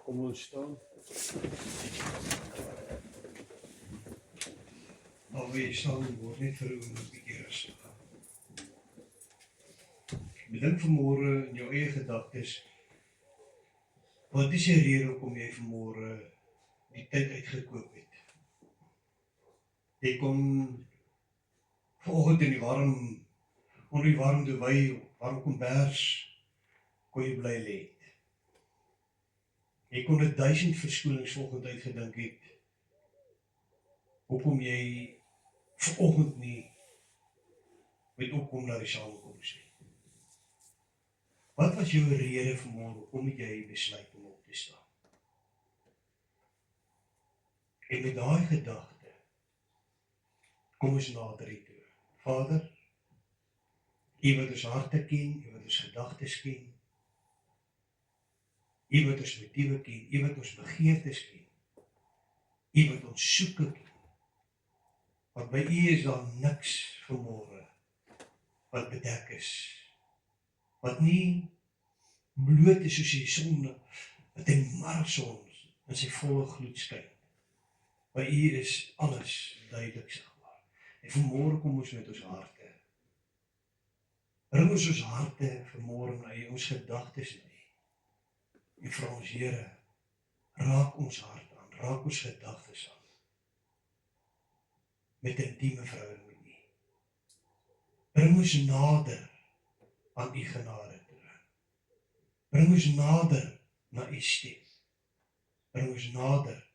Kom ons staan. Alweer staan word net vir 'n bietjie rustig. Bedink vanmôre in jou eie gedagtes. Wat is die rede hoekom jy vanmôre die tyd uitgekoop het? Jy kon vanoggend in die warm, onder die warm duwy, warm kombers, kon jy bly lê. Jy kon 1000 verskoonings vanoggend uitgedink het, hoekom jy vanoggend nie met opkom na die samekoms nie. Wat was jou rede vanmôre, hoekom het jy besluit om op te staan? En met daai gedagte, kom ons nader U toe. Vader, U wat ons harte ken, U wat ons gedagtes ken, U wat ons motiewe ken, U wat ons begeertes ken, U wat ons soeke ken. Want by U is daar niks vanmôre wat bedek is, wat nie bloot is soos die son, wat in marathon in sy volle gloed skyn. By U is alles duidelik sigbaar. En vanmôre kom ons met ons harte. Bring ons harte vanmôre na U, ons gedagtes na U. En vra ons, Here, raak ons hart aan, raak ons gedagtes aan. Met 'n intieme verhouding met U. Bring ons nader aan U genade toe. Bring ons nader na U stem. Bring ons nader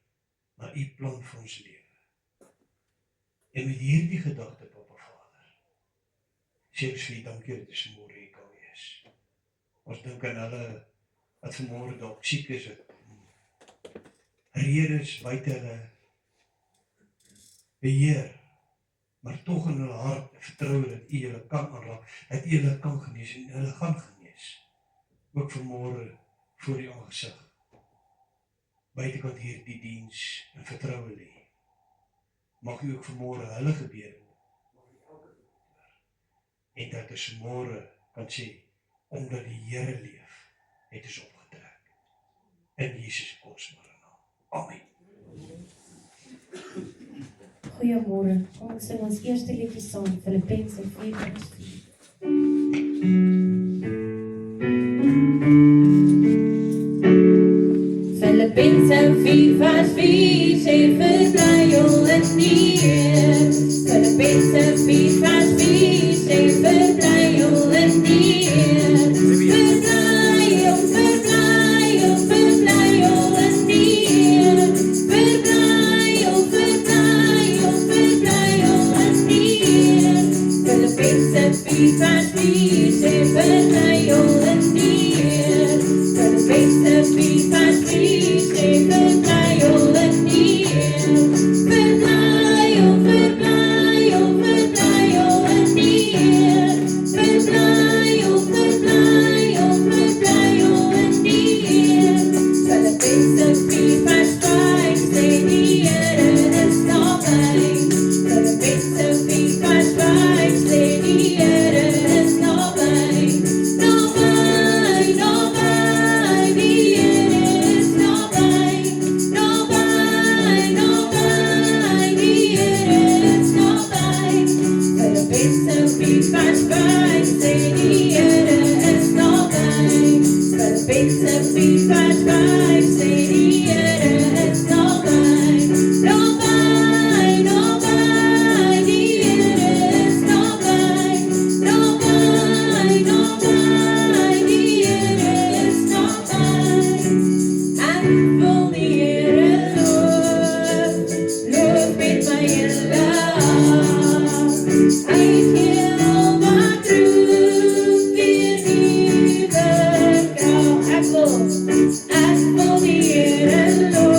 na U plan vir ons lewe. En met hierdie gedagte, Papa Vader, sê ons vir U dankie dat ons môre hier kan wees. Ons dink aan hulle wat vanmôre dalk siek is, redes buite hulle beheer, maar tog in hulle hart vertrou dat U hulle kan aanraak, dat U hulle kan genees en hulle gaan genees. Ook vanmôre voor U aangesig, buitekant hierdie diens in vertroue lê. Mag U ook vanmôre hulle gebede en dat ons môre kan sê, omdat die Here leef, het ons opgetrek. In Jesus se kosbare naam. Amen. Goeiemôre. Kom ons sing ons eerste liedjie saam, Filippense 4:4. Filippense 4:4 sê verbly jou in die Heer. Filippense 4:4 sê verbly jou in die Heer. Verbly jou in die Heer. Verbly jou in die Heer. Filippense 4:4 sê verbly jou in die Heer. Filippense 4:4 sê verbly jou in die Heer. Verbly jou in die Heer. Verbly jou in die Heer. Filippense 4:5 sê die Here is naby. Filippense 4:5 sê die Here is naby. Naby, die Here is naby. Naby, die Here is naby. Filippense 4:5 sê die Here is naby. Filippense 4:5 sê die Here is naby. Naby, die Here is naby. Naby, die Here is naby. Ek wil die Here loof met my hele hart. Hy het heel wat troef weer nuwe krag. Ek wil die Here loof.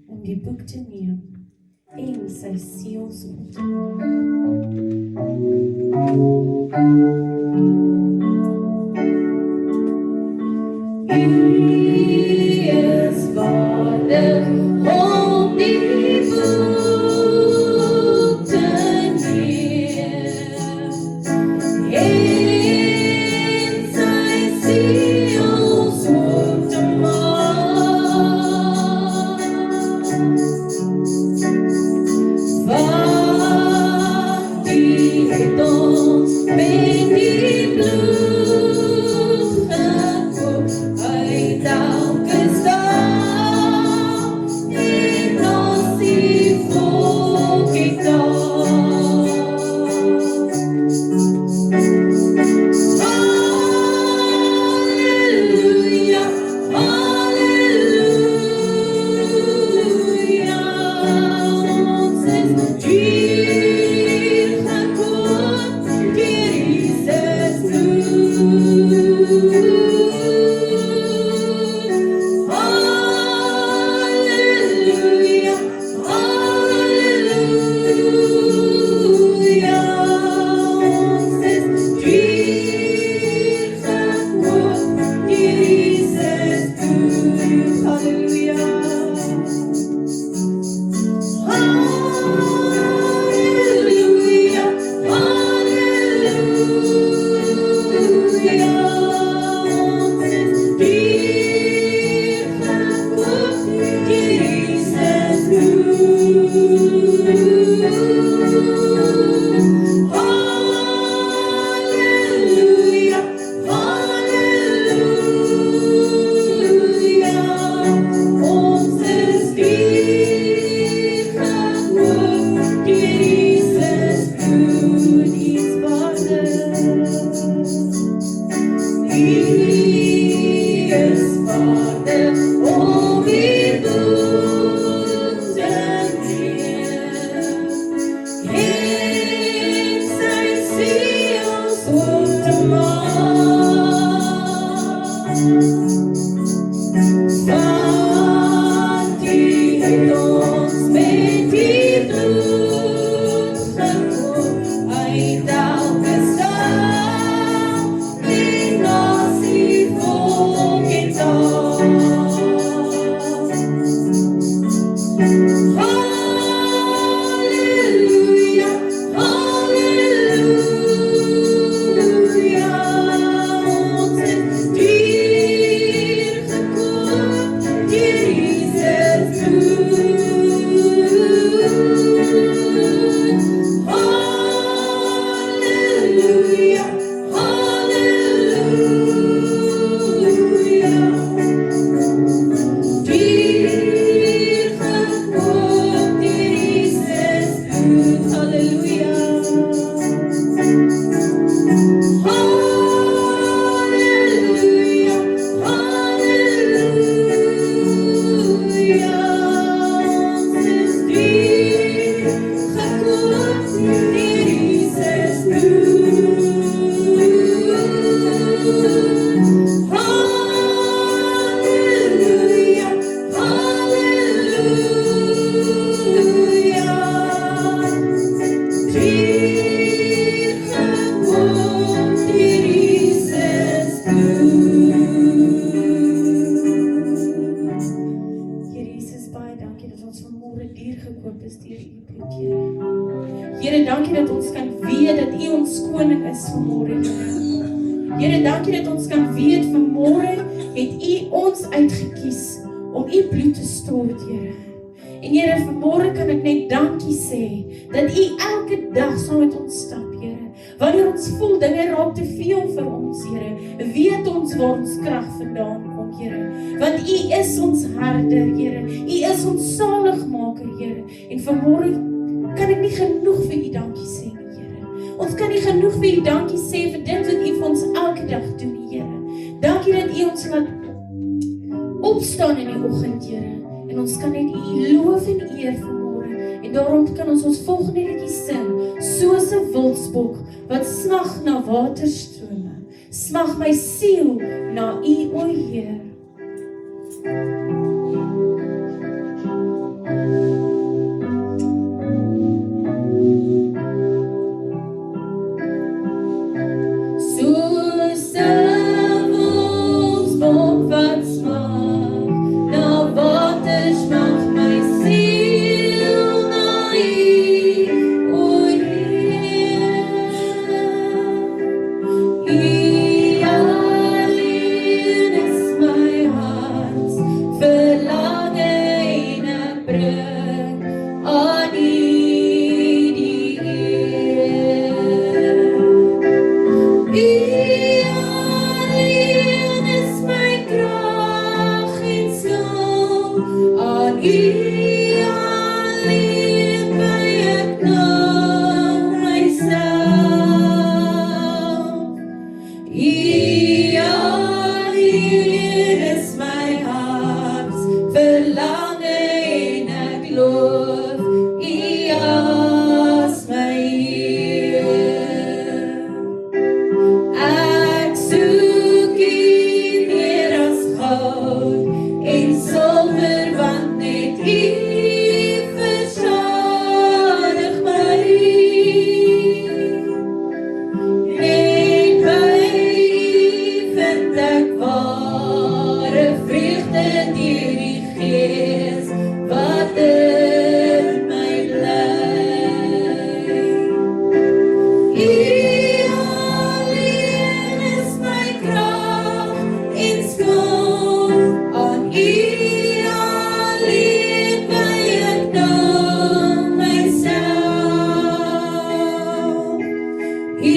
Van die dom ben koning is vanmôre, Here. Here, dankie dat ons kan weet vanmôre het U ons uitgekies om U bloed te stort, Here. En Here, vanmôre kan ek net dankie sê dat U elke dag saam met ons stap, Here. Wanneer ons voel dinge raak te veel vir ons, Here, weet ons waar ons krag vandaan kom, Here. Want U is ons herder, Here. U is ons saligmaker, Here. En vanmôre kan ek nie genoeg vir U dankie sê nie, Here. Ons kan nie genoeg vir U dankie sê vir dit wat U vir ons elke dag doen, Here. Dankie dat U ons laat opstaan in die oggend, Here. En ons kan net U loof en eer vanmôre. En daarom kan ons volgende liedjie sing, soos 'n wildsbok wat smag na waterstrome. Smag my siel na U, o Heer. Soos 'n wildsbok wat smag na water, smag my siel na U, o Heer. U alleen is my hart verlange en ek bring aan U die eer. U alleen is my krag en skuld, aan U alleen by ek nou myself. U alleen is my hart verlange en ek loof U as my Heer. Ek soek U meer as goud en silwer, want net U versadig my. Net by U vind ek ware vreugde deur die Gees wat in my bly. U alleen is my krag en skuld, aan U alleen by ek nou myself. U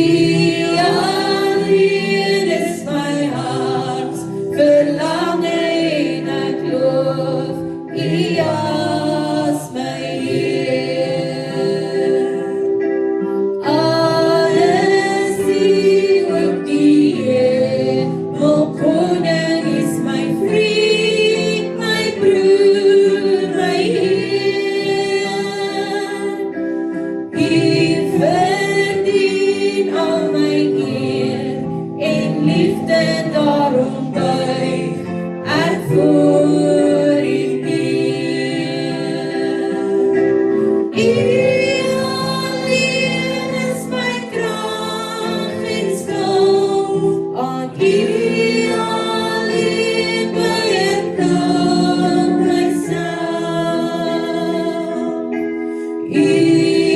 alleen is my hart verlange en ek loof U as my Heer. Alles die ook die hemel koning is my vriend, my broer, my Heer. U verdien al my eer en liefde, daarom buig ek voor U neer. U alleen is my krag en skuld, aan U alleen by ek nou myself. U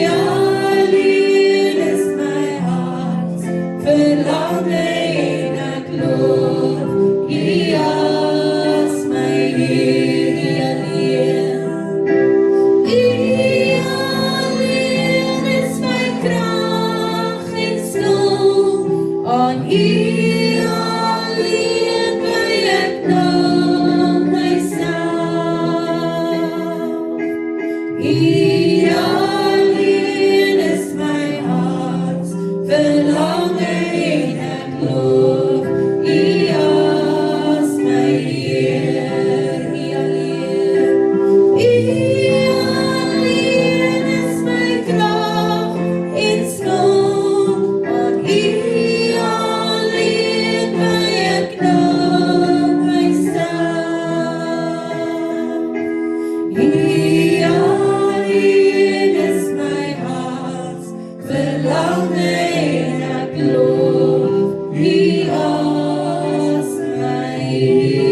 alleen is my hart verlange en ek loof U as my Heer. U alleen is my krag en skuld, aan U alleen by ek nou myself. U alleen is my hart verlange en ek loof U as my Heer. U alleen is my krag en skuld, aan U alleen by ek nou myself. U alleen is my hart verlange en ek loof U as my Heer.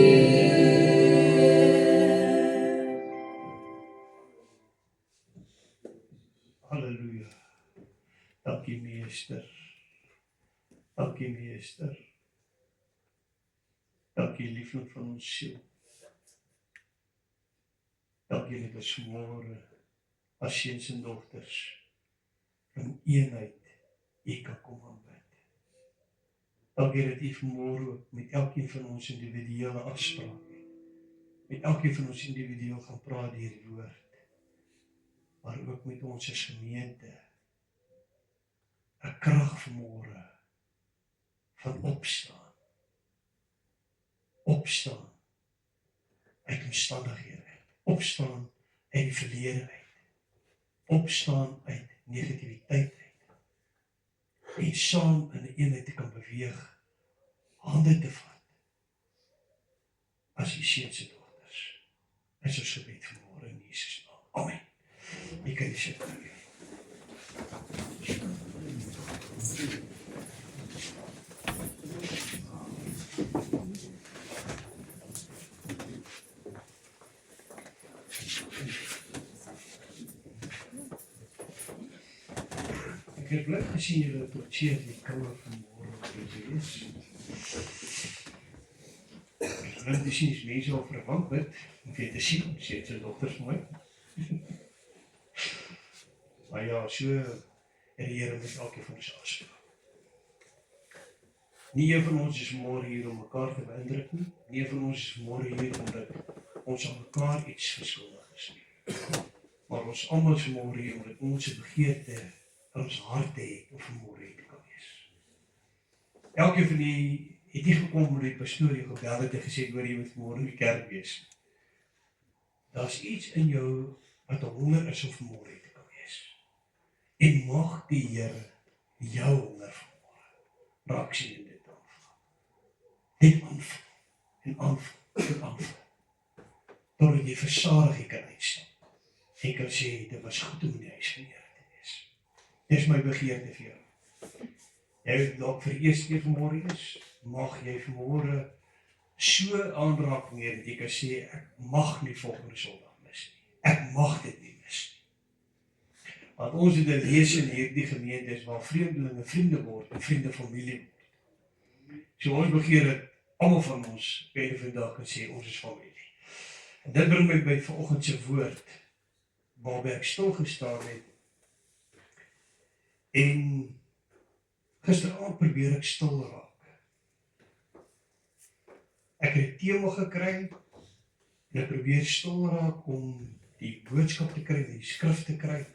Halleluja. Dankie Meester. Dankie Meester. Dankie liefling van ons siel. Dankie dat ons vanmôre as seuns en dogters in eenheid U kan kom aanbid. Dankie dat U vanmôre met elkeen van ons individuele afspraak het. Met elkeen van ons individueel gaan praat deur die woord. Maar ook met ons as gemeente 'n krag vanmôre van opstaan. Opstaan uit omstandighede uit. Opstaan uit die verlede uit. Opstaan uit negativiteit uit. En saam in 'n eenheid te kan beweeg, hande te vat. As U seuns en dogters. Is ons gebed vanmôre in Jesus naam. Amen. Jy kan sit. Ek het bly gesien julle trootseer die koue vanmôre op die wees. Want dis nie mense al verwant bid, om vir te sien, sê sy dogters mooi. Maar ja, so en die Here met elkeen van ons afspraak. Nie een van ons is môre hier om mekaar te beïndruk nie. Nie een van ons is môre hier omdat ons aan mekaar iets verskuldig is nie. Maar ons almal is môre hier omdat ons 'n begeerte in ons harte het om vanmôre hier te kan wees. Elkeen van die het nie gekom met die pastoor jou gebel het en gesê hoor jy moet vanmôre in die kerk wees. Daar's iets in jou wat 'n honger is om vanmôre hier te kan wees. En mag die Here jou honger vanmôre raak sien in dit aanvang. Dit aanvang en aanvang en aanvang. Totdat jy versadig kan uitstap. En kan sê dit was goed om in die huis van die Here te wees. Dis my begeerte vir jou. Jy dalk vir die eerste keer vanmôre is, mag jy vanmôre so aanraking hê dat jy kan sê ek mag nie volgende Sondag mis nie. Ek mag dit nie mis nie. Want ons het 'n lees in hierdie gemeente waar vreemdelinge vriende word en vriende familie word. So ons begeer dat almal van ons binne vandag kan sê ons is familie. En dit bring my by vanoggend se woord waarby ek stil gestaan het. En gisteraand probeer ek stil raak. Ek het 'n tema gekry en ek probeer stil raak om die boodskap te kry, die skrif te kry.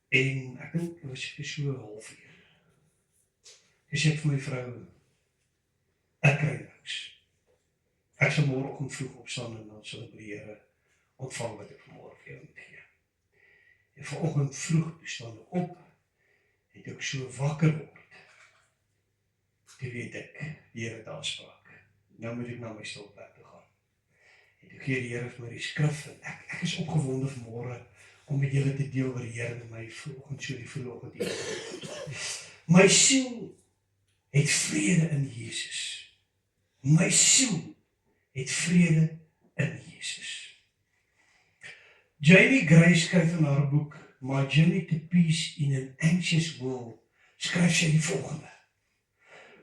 En ek dink dit was so 'n halfuur. Ek sê vir my vrou, ek kry niks. Ek sal môreoggend vroeg opstaan en dan sal ek by die Here ontvang wat ek vanmôre vir jou moet gee. En vanoggend vroeg staan ek op en ek so wakker word. Toe weet ek, die Here het aanspraak. Nou moet ek na my stilplek toe gaan. En toe gee die Here vir my die skrif en ek is opgewonde vanmôre om met julle te deel wat die Here met my vanoggend so die vroegoggend het. My siel het vrede in Jesus. My siel het vrede in Jesus. Jamie Gray skryf in haar boek My Journey to Peace in an Anxious World, skryf sy die volgende.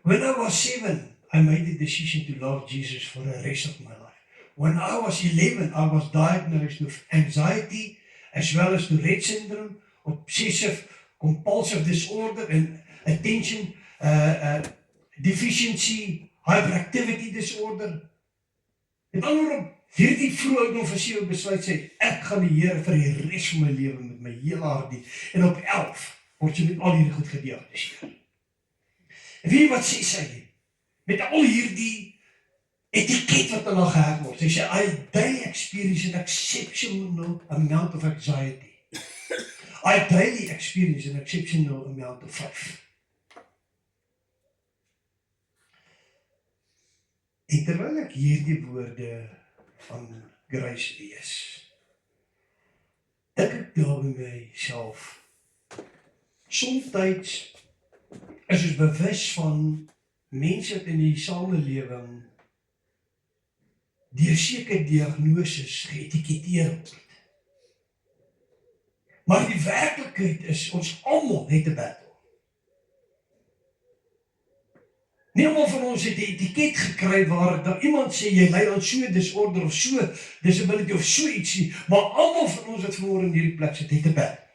When I was 7, I made the decision to love Jesus for the rest of my life. When I was 11, I was diagnosed with anxiety as well as Tourette syndrome, obsessive compulsive disorder and attention deficiency, hyperactivity disorder. En anderom, hierdie vroeg ouderdom van 7 besluit sy, ek gaan die Here vir die res van my lewe met my hele hart dien. En op 11 word sy met al hierdie goed gediagnoseer. En weet jy wat sê sy? Met al hierdie etiket wat aan haar geheg word. Sy sê, I daily experience an exceptional amount of anxiety. I daily experience an exceptional amount of faith. En terwyl ek hierdie woorde van Grace lees, dink ek daar by myself, somtyds is ons bewus van mense wat in die samelewing deur sekere diagnoses geetiketeer word. Maar die werklikheid is, ons almal het 'n battle. Nie almal van ons het die etiket gekry waar daar iemand sê jy ly aan so disorder of so disability of so ietsie, maar almal van ons wat vanmôre in hierdie plek sit, het 'n battle.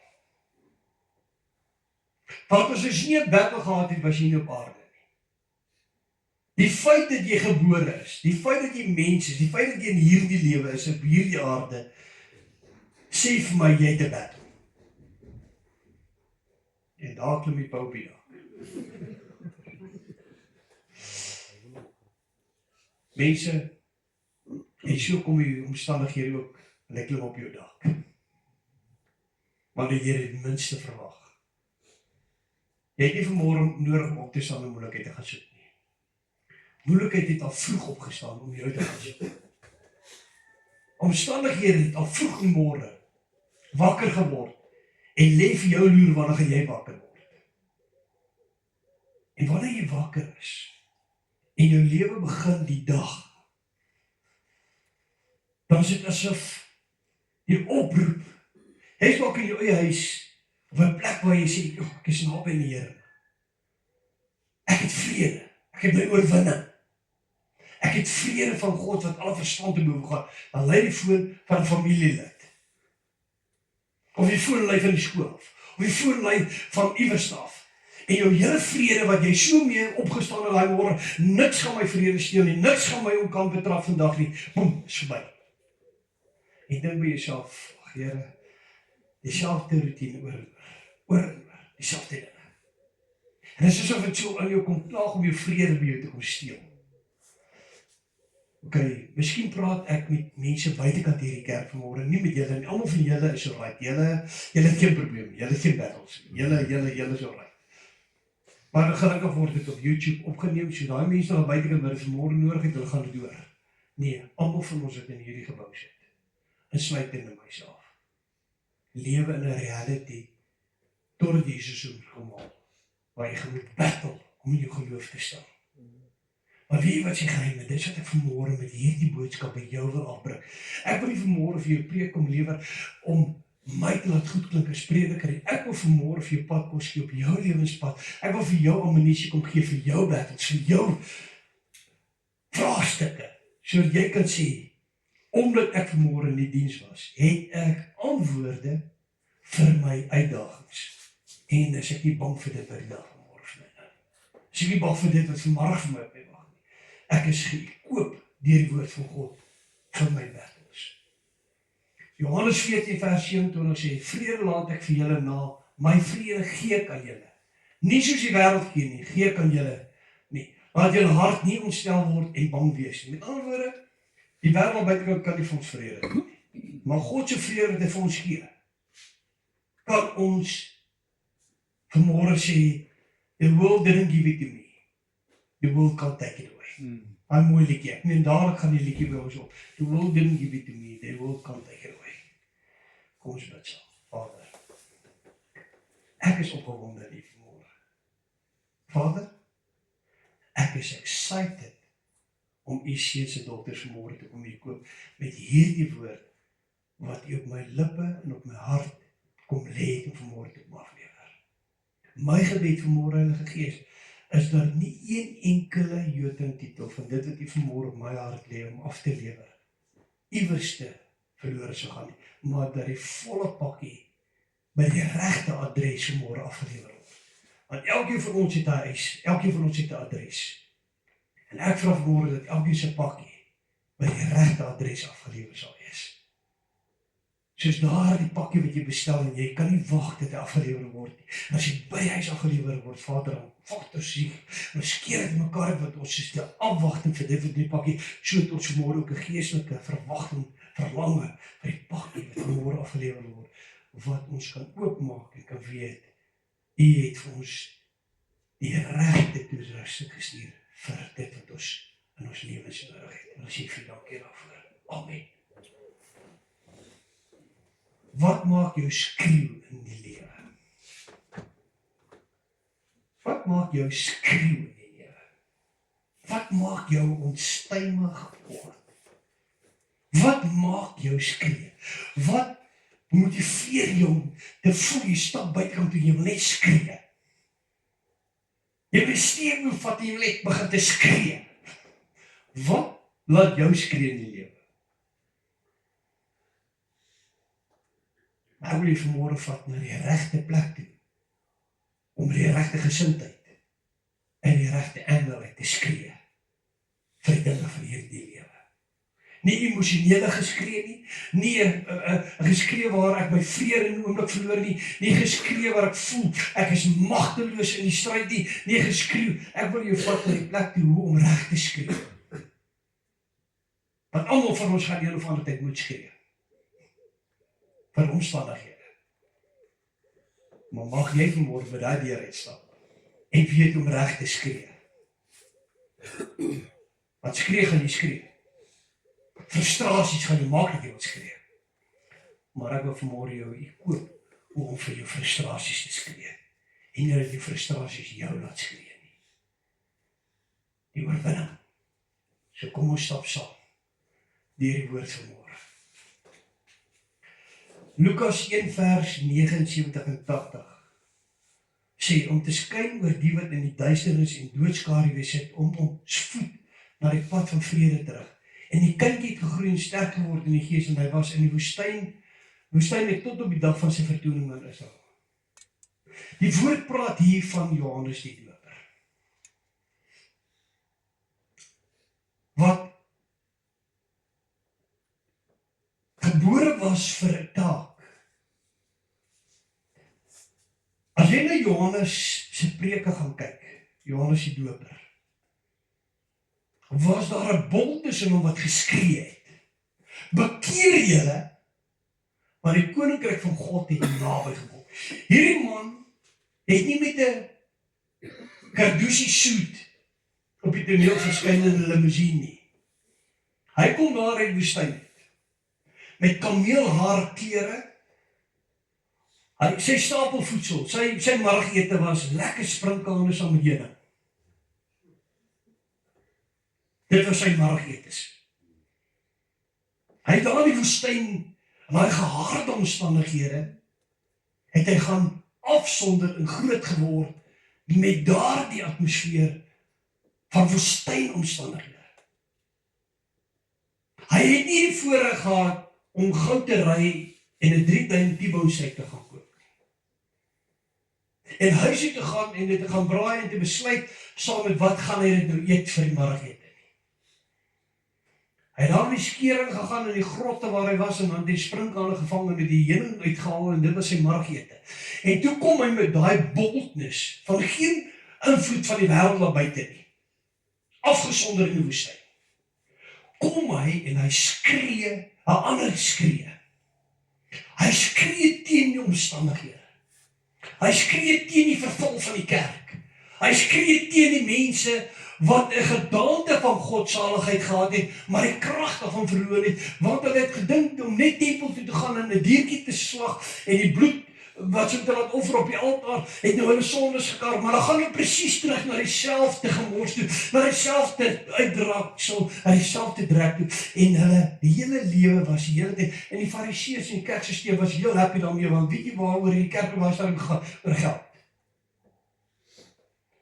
Want as jy nie 'n battle gehad het, was jy nie op aarde nie. Die feit dat jy gebore is, die feit dat jy mens is, die feit dat jy in hierdie lewe is, op hierdie aarde, sê vir my jy het 'n battle. En daar klim die poupie daar. Mense, en so kom die omstandighede ook, en ek klim op jou dak. Maar die Here het minste verwag. Jy het nie vanmôre nodig om op te staan om moeilikheid te gaan soek nie. Moeilikheid het al vroeg opgestaan om jou te gaan soek. Omstandighede het al vroeg in môre wakker geword en lê vir jou loer wanneer gaan jy wakker word. En wanneer jy wakker is en jou lewe begin die dag, dan is dit asof jy oproep. Jy's dalk in jou eie huis of 'n plek waar jy sê, ek is naby aan die Here. Ek het vrede. Ek het my oorwinning. Ek het vrede van God wat alle verstand te boven gaan. Dan lei die foon van 'n familielid. Of die foon lei van die skool af. Of die foon lei van iewers af. En jou hele vrede wat jy so mee opgestaan het daai môre, niks gaan my vrede steel nie, niks gaan my omkant betraf vandag nie. Boem, is verby. En dink by jouself, ag Here, dieselfde routine oor en oor, dieselfde dinge. En dit is asof dit so aan jou kom klaag om jou vrede by jou te kom steel. Okay, miskien praat ek met mense buitekant hierdie kerk vanmôre, nie met julle nie. Almal van julle is alright. Julle het geen probleem, julle het geen battles. Julle is alright. Maar gelukkig word dit op YouTube opgeneem, so daai mense daar buitekant wat vanmôre nodig het, hulle gaan dit hoor. Nee, almal van ons wat in hierdie gebou sit, insluitende myself, lewe in 'n reality totdat Jesus kom haal, waar jy moet battle om in jou geloof te staan. Maar weet jy wat sy geheim is? Dit is wat ek vanmôre met hierdie boodskap by jou wil afbring. Ek wil nie vanmôre vir jou preek kom lewer om my te laat goed klink as prediker. Ek wil vanmôre vir jou pad kos gee op jou lewenspad. Ek wil vir jou ammunisie kom gee vir jou battles, vir jou vraagstukke, sodat jy kan sê, omdat ek vanmôre in die diens was, het ek antwoorde vir my uitdagings. En is ek nie bang vir dit wat die dag vanmôre vir my nou. Is ek nie bang vir dit wat vanmôre vir my op my wag nie. Ek is gekoop deur die woord van God vir my battles. Johannes 14 vers 27 sê, vrede laat ek vir julle na, my vrede gee ek aan julle. Nie soos die wêreld gee nie, gee ek aan julle nie. Laat julle hart nie ontstel word en bang wees nie. Met ander woorde, die wêreld buitekant kan nie vir ons vrede gee. Maar God se vrede wat hy vir ons gee, kan ons vanmôre sê, the world didn't give it to me. The world can't take it away. Hy mooi liedjie. Ek neem dadelik gaan die liedjie by ons op. The world didn't give it to me. The world can't take it away. Kom ons bid saam. Vader, ek is opgewonde hier vanmôre. Vader, ek is excited om u seun se dogters vanmôre te kom hier koop met hierdie woord wat u op my lippe en op my hart kom lê en vanmôre te kom aflewer. My gebed vanmôre, Heilige Gees, is daar nie een enkele Jotuntitel van dit wat u vanmôre op my hart lê om af te lewer, iewerste verlore sou gaan nie, maar dat die volle pakkie by die regte adres vanmôre afgelewer word. Want elkeen van ons het 'n huis, elkeen van ons het 'n adres. En ek vra vanmôre dat elkeen se pakkie by die regte adres afgelewer sal wees. Soos daardie pakkie wat jy bestel en jy kan nie wag dat hy afgelewer word nie. En as jy by die huis afgelewer word, Vader, dan Vader sê, ons keer dit mekaar wat ons is te afwagting vir dit wat die pakkie, sodat ons vanmôre ook 'n geestelike verwagting, verlange vir die pakkie wat vanmôre afgelewer word, wat ons kan oopmaak en kan weet, u het vir ons die regte toerusting gestuur vir dit wat ons in ons lewens nodig het. En ons sê vir dankie daarvoor. Amen. Wat maak jou skreeu in die lewe? Wat maak jou skreeu in die lewe? Wat maak jou onstuimig word? Wat maak jou skree? Wat motiveer jou te voel jy stap buitekant toe jy wil net skree? Jy besteed moet vat jy wil net begin te skree. Wat laat jou skree in die lewe? Maar ek wil jy vanmôre vat na die regte plek toe, om die regte gesindheid en die regte anger uit te skree vir die dinge van hierdie lewe. Nie emosionele geskree nie 'n geskree waar ek my vrede in 'n oomblik verloor nie geskree waar ek voel ek is magteloos in die stryd nie geskree. Ek wil jou vat na die plek toe hoe om reg te skree. Want almal van ons gaan een of ander tyd moet skree. Vir omstandighede. Maar mag jy vanmôre by daai deur uitstap en weet om reg te skree. Want skree gaan jy skree. Frustrasies gaan jy maak dat jy wil skree. Maar ek wil vanmôre jou koop om vir jou frustrasies te skree. En nie dat die frustrasies jou laat skree nie. Die oorwinning. So kom ons stap saam deur die woord vanmôre. Lukas 1 vers 79 en 80 sê om te skyn oor die wat in die duisternis en doodskaduwee sit om ons voet na die pad van vrede terug. En die kind het gegroei en sterk geword in die gees en hy was in die woestyn het tot op die dag van sy vertoning aan Israel. Die woord praat hier van Johannes die Doper. Wat gebore was vir 'n taak. As jy na Johannes se preke gaan kyk, Johannes die Doper, was daar 'n bond tussen hom wat geskree het. Bekeer julle, want die koninkryk van God het naby gekom. Hierdie man het nie met 'n Carducci suit op die toneel verskyn in 'n limousine nie. Hy kom daar uit die woestyn met kameelhaar klere. Sy stapelvoedsel, sy middagete was lekker sprinkane saam met heuning. Dit was sy middagetes. Hy het daar in die woestyn, in daai geharde omstandighede, het hy gaan afsonder en groot geword met daardie atmosfeer van woestynomstandighede. Hy het nie die voorreg gehad om goud te ry en 'n 3-duim T-bone steak te gaan koop. En huis te gaan en dit te gaan braai en te besluit saam met wat gaan hy dit nou eet vir die middagete. Hy het daar in die skering gegaan in die grotte waar hy was en dan die sprinkane gevang en met die heuning uitgehaal en dit was sy middagete. En toe kom hy met daai boldness van geen invloed van die wêreld daar buite nie. Afgesonder in die woestyn. Kom hy en hy skree, 'n ander skree. Hy skree teen die omstandighede. Hy skree teen die verval van die kerk. Hy skree teen die mense wat 'n gedaante van godsaligheid gehad het, maar die krag daarvan verloor het, want hulle het gedink om net tempel toe te gaan en 'n diertjie te slag en die bloed wat sy te laat offer op die altaar, het nou hulle sondes gekarm, maar dan gaan hulle presies terug na dieselfde gemors toe, na dieselfde uitdraaksel, na dieselfde drek toe, en hulle, die hele lewe was die hele tyd, en die fariseërs en die kerksysteem was heel happy daarmee, want weet jy waaroor die kerk was daar gegaan, oor geld.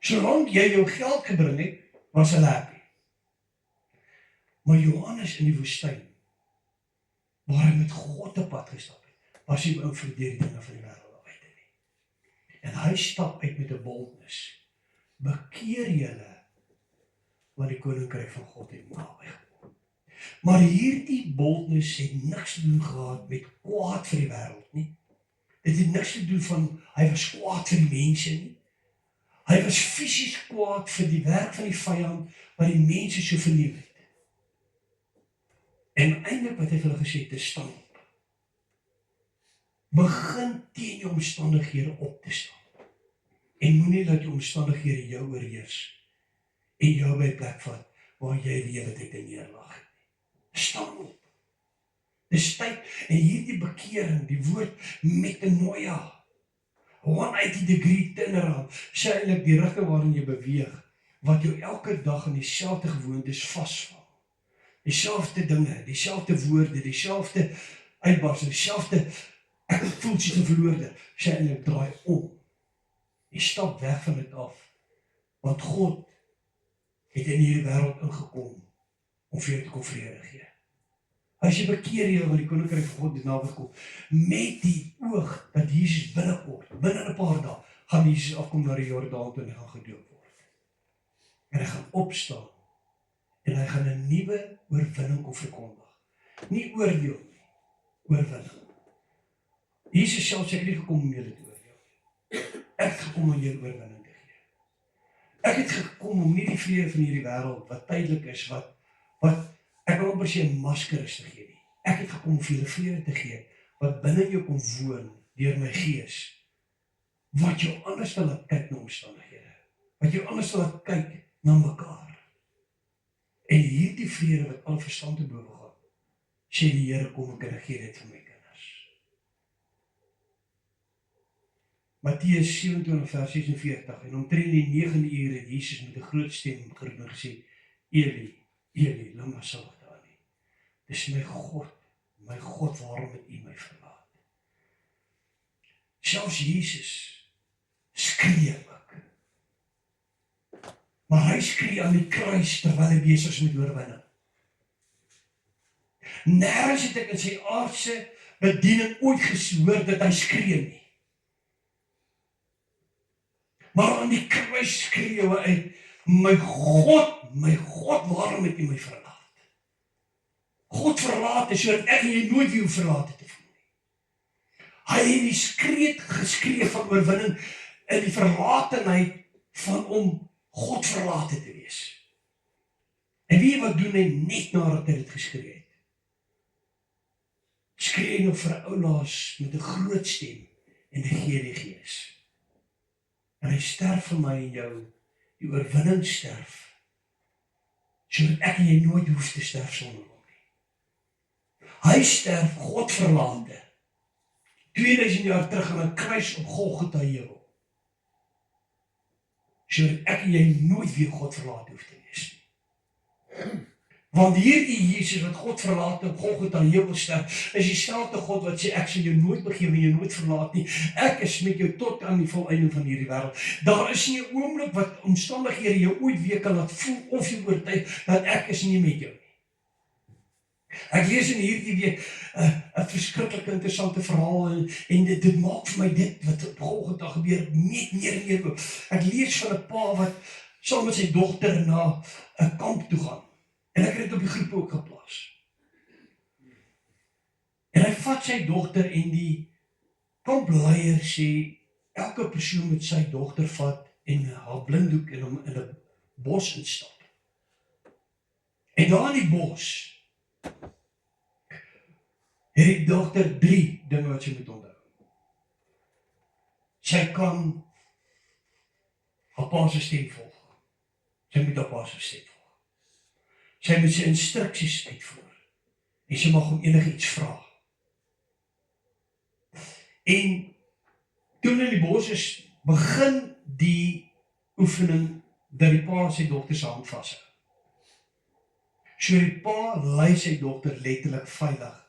Solank jy jou geld gebring het, was hulle happy. Maar Johannes in die woestyn, waar hy met God op pad gestap het, was hy ook vir die dinge van die wêreld uit nie. En hy stap uit met 'n boldness. Bekeer julle, want die koninkryk van God het naby gekom. Maar hierdie boldness het niks te doen gehad met kwaad vir die wêreld nie. Dit het niks te doen van hy was kwaad vir die mense nie. Hy was fisies kwaad vir die werk van die vyand wat die mense so verniel het. En eintlik wat hy vir hulle gesê het, te staan op. Begin teen die omstandighede op te staan. En moenie dat die omstandighede jou oorheers en jou by 'n plek vat waar jy die hele tyd in neerlag het. Staan op. Dis tyd en hierdie bekering, die woord metanoia, 180-degree turnaround, sê eintlik die rigting waarin jy beweeg, wat jou elke dag in dieselfde gewoontes vasvang. Dieselfde dinge, dieselfde woorde, dieselfde uitbarsting, dieselfde ek voel soos 'n verloorde, sê eintlik draai om. Jy stap weg van dit af, Want God het in hierdie wêreld ingekom om vir jou te kom vrede gee. As jy bekeer jy want die koninkryk van God is naby gekom, met die oog dat Jesus binnekort, binne 'n paar dae, gaan Jesus afkom na die Jordaan toe en hy gaan gedoop word. En hy gaan opstaan en hy gaan 'n nuwe oorwinning kom verkondig. Nie oordeel nie, oorwinning. Jesus self sê ek het nie gekom om julle te oordeel. Ek het gekom om julle oorwinning te gee. Ek het gekom om nie die vrede van hierdie wêreld wat tydelik is, wat ek wil amper sê 'n masker is te gee nie. Ek het gekom om vir julle vrede te gee wat binne jou kom woon deur my gees. Wat jou anders wil laat kyk na omstandighede. Wat jou anders wil laat kyk na mekaar. En hierdie vrede wat al verstand te bowe gaan, sê die Here kom ek gee dit vir my kinders. Matteus 27 vers 46 en omtrent die 9de uur het Jesus met 'n groot stem geroep en gesê, Eli, Eli, lama sabachthani. Dis my God, waarom het U my verlaat? Selfs Jesus skree ook. Maar hy skree aan die kruis terwyl hy besig is met oorwinning. Nergens het ek in sy aardse bediening ooit gehoor dat hy skree nie. Maar aan die kruis skree hy uit, my God, waarom het U my verlaat? God verlaat is sodat ek en jy nooit weer verlaat het te voel nie. Hy het die skreet geskree van oorwinning in die verlatenheid van om God verlate te wees. En wie wat doen hy net nadat hy dit geskree het? Skree hy nog vir 'n ou laas met 'n groot stem en hy gee die Gees. En hy sterf vir my en jou, die oorwinning sterf, sodat ek en jy nooit hoef te sterf sonder hom nie. Hy sterf, God verlate, 2000 jaar terug aan 'n kruis op Golgotha heuwel, sodat ek en jy nooit weer God verlaat hoef te wees nie. Want hierdie Jesus wat God verlaat op Golgotha heuwel sterf, is dieselfde God wat sê ek sal jou nooit begewe en jou nooit verlaat nie. Ek is met jou tot aan die volëinding van hierdie wêreld. Daar is nie 'n oomblik wat omstandighede jou ooit weer kan laat voel of jy oortuig dat ek is nie met jou nie. Ek lees in hierdie week 'n verskriklik interessante verhaal en dit maak vir my dit wat op Golgotha gebeur net meer en meer oop. Ek lees van 'n pa wat saam met sy dogter na 'n kamp toe gaan. En ek het dit op die groep ook geplaas. En hy vat sy dogter en die kampleier sê, elke persoon moet sy dogter vat en haar blinddoek en hom in 'n bos instap. En daar in die bos het die dogter 3 dinge wat sy moet onthou. Sy kan haar pa se stem volg. Sy moet haar pa se stem volg. Sy moet sy instruksies uitvoer. En sy mag hom enigiets vra. En toen in die bos is, begin die oefening dat die pa sy dogter se hand vashou. So die pa lei sy dogter letterlik veilig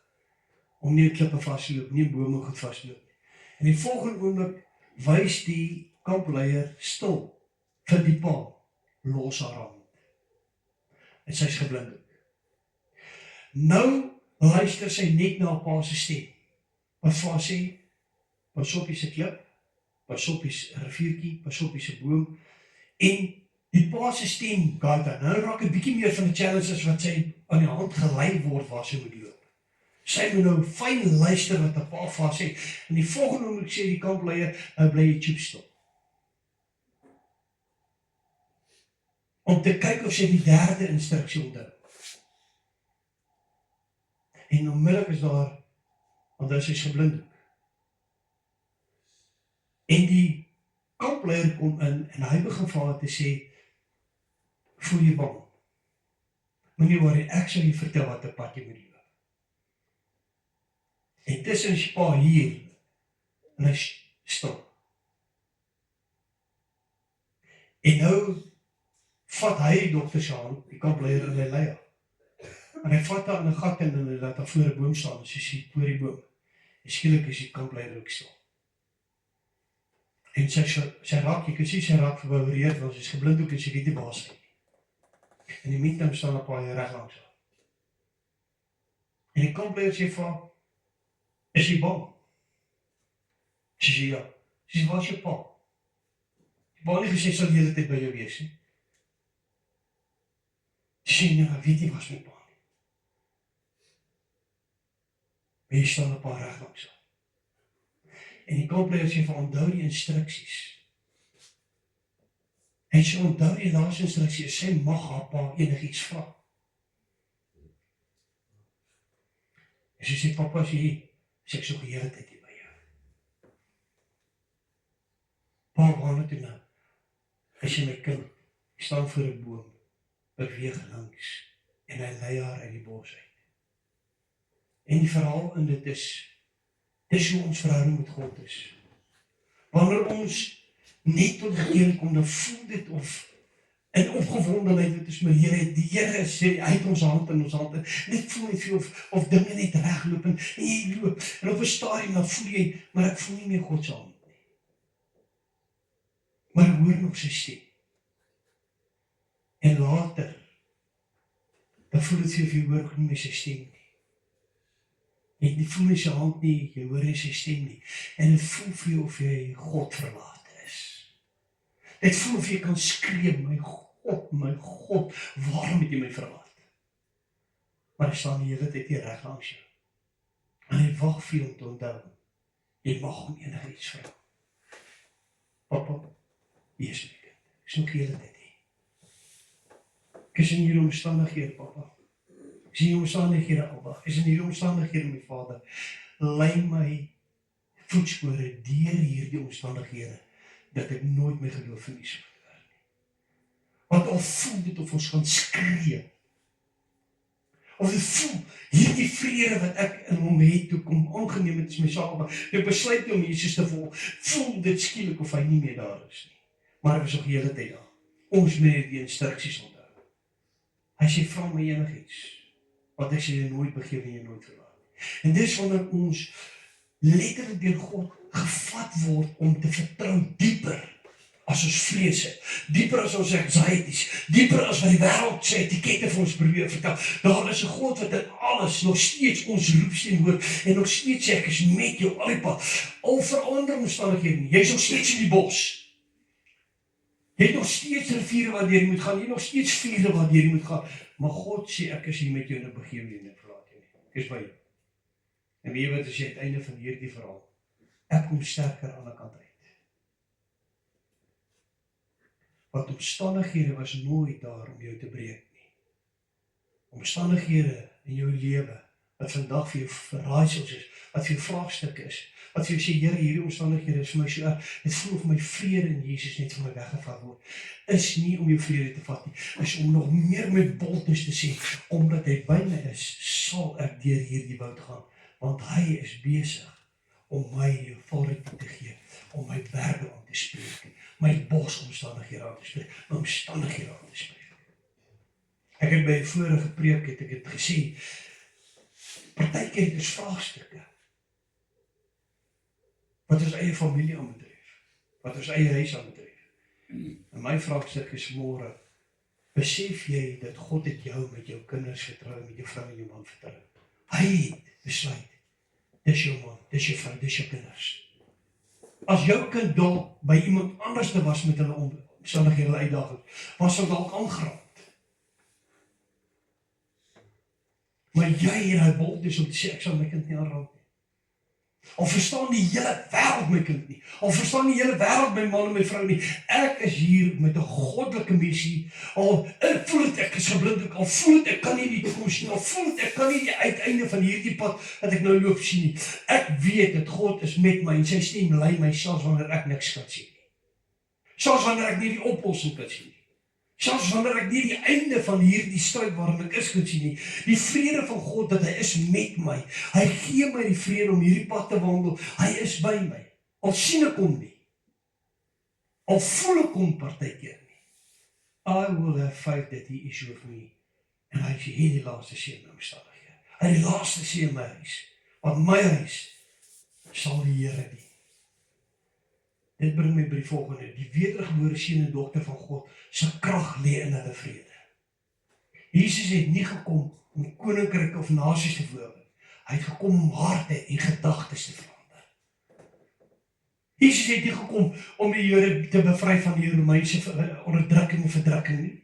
om nie 'n klippe vas te loop, nie 'n bome goed vas te loop nie. En die volgende oomblik wys die kampleier stil vir die pa, los haar hand. En sy is geblind. Nou luister sy net na haar pa se stem. Wat vir haar sê, pas op hierdie klip, pas op hierdie riviertjie, pas op hierdie boom. En die pa se stem gaan dan. Nou raak 'n bietjie meer van die challenges wat sy aan die hand gelei word waar sy moet loop. Sy moet nou fyn luister wat haar pa vir haar sê. En die volgende oomblik sê die kampleier, nou bly jy chop stil. Om te kyk of sy die 3de instruksie onthou. En onmiddellik is daar, want sy is geblind. En die kampleier kom in en hy begin vir haar te sê, voel jy bang? Moenie worry, ek sal jy vertel wat 'n pad jy moet loop. En tussen sy pa hier, en hy stil. En nou vat hy die dogter se hand, die kampleier en hy lei haar. En hy vat haar in 'n gat en hy laat haar voor 'n boom staan, en sy sien voor die boom. En skielik is die kampleier ook stil. En sy raak, jy kan sien sy raak verboureerd, want sy is geblind ook en sy weet die baas uit. En die meantime staan 'n paai reg langs haar. En die kampleier sê vir haar, is jy bang? Sy sê ja. Sy sê, waar is jou pa? Die pa nie gesê, sal die hele tyd by jou wees nie. Sy sê, nee, weet nie waar is my pa nie. Maar hier staan 'n paai reg langs haar. En die kampleier sê vir onthou die instruksies. En sy onthou die laaste instruksie, sy mag haar pa enigiets vra. En sy sê, papa, as jy, sê ek soek die hele tyd hier by jou. Pa, waarna toe nou? Hy sê, my kind, ek staan voor 'n boom, beweeg langs, en hy lei haar uit die bos uit. En die verhaal in dit is hoe ons verhouding met God is. Wanneer ons net tot die Here kom, dan voel dit of in opgewondenheid, dit is my Here, die Here sê, hy het ons hand in ons hande, net voel net vir of dinge net regloop, en jy loop, en op 'n stadium dan voel jy, maar ek voel nie meer God se hand nie. Maar ek hoor nog sy stem. En later, dan voel dit vir jy hoor nie meer sy stem nie. Jy voel nie sy hand nie, jy hoor nie sy stem nie. En dit voel vir jou of jy God verlaat is. Dit voel of jy kan skree, my God, waarom het jy my verlaat? Maar hy staan die hele tyd hier reg langs jou. En hy wag vir jou om te onthou. Jy mag hom enigiets vra. Papa, hier is my kind. Ek is nog die hele tyd hier. Ek is in hierdie omstandighede, papa. Ek is in hierdie omstandighede, Abba. Ek is in hierdie omstandighede, my Vader. Lei my voetspore deur hierdie omstandighede, dat ek nooit my geloof verlies word. Want al voel dit of ons gaan skree, of dit voel, hierdie vrede wat ek in hom het, toe kom aangeneem het is my saak, maar ek besluit om Jesus te volg, voel dit skielik of hy nie meer daar is nie. Maar ek is nog die hele tyd daar. Ons moet die instruksies onthou. Hy sê, vra my enigiets, want ek sê jy nooit begewe en jy nooit verlaat. En dis wanneer ons letterlik deur God gevat word om te vertrou dieper as ons vrese, dieper as ons anxieties, dieper as wat die wêreld sê, etikette vir ons probeer vertel. Daar is 'n God wat in alles nog steeds ons roepstem hoor en nog steeds sê ek is met jou al die pad. Al verander omstandighede, jy is nog steeds in die bos. Jy het nog steeds riviere waardeur jy moet gaan, jy het nog steeds vure waardeur jy moet gaan. Maar God sê ek is hier met jou en ek begewe jou en ek verlaat jou nie. Ek is by jou. En weet jy wat as jy het einde van hierdie verhaal? Ek kom sterker aan die kant uit. Want omstandighede was nooit daar om jou te breek nie. Omstandighede in jou lewe, wat vandag vir jou verraaisels is, wat vir jou vraagstukke is, wat vir jou sê, Here, hierdie omstandighede is vir my so erg, dit voel of my vrede in Jesus net van my weggevat word, is nie om jou vrede te vat nie, is om nog meer met boldness te sê, omdat hy by my is, sal ek deur hierdie woud gaan, want hy is besig om my die authority te gee, om my berge aan te spreek, my bosomstandighede aan te spreek, my omstandighede aan te spreek. Ek het by 'n vorige preek het ek het gesê, partykeer het ons vraagstukke, wat ons eie familie aanbetref, wat ons eie huis aanbetref. En my vraagstuk is môre, besef jy dat God het jou met jou kinders vertrou, met jou vrou en jou man vertrou. Hy het besluit, dis jou man, dis jou vrou, dis jou kinders. As jou kind dalk by iemand anders te was met hulle omstandighede, hulle uitdagings, was hy dalk aangeraak. Maar jy het hy boldness om te sê, ek sal my kind nie aanraak nie. Al verstaan die hele wêreld my kind nie, al verstaan die hele wêreld my man en my vrou nie, ek is hier met 'n goddelike missie, al voel het ek is geblind, al voel het ek kan nie die toekoms sien, al voel het ek kan nie die uiteinde van hierdie pad wat ek nou loop sien nie. Ek weet dat God is met my en sy stem lei my selfs wanneer ek niks kan sien nie. Selfs wanneer ek nie die oplossing kan sien nie. Selfs wanneer ek nie die einde van hierdie stryd waarin ek is kan sien nie. Die vrede van God dat hy is met my. Hy gee my die vrede om hierdie pad te wandel. Hy is by my. Al sien ek hom nie. Al voel ek hom partykeer nie. I will have faith that he is with me. En hy sê hierdie laaste sê my omstandighede. Hy die laaste sê my huis. Want my huis sal die Here dien. Dit bring my by die volgende. Die wedergebore seun en dogter van God se krag lê in hulle vrede. Jesus het nie gekom om koninkryke of nasies te verwerp. Hy het gekom om harte en gedagtes te verander. Jesus het nie gekom om die Jode te bevry van die Romeinse onderdrukking en verdrukking nie.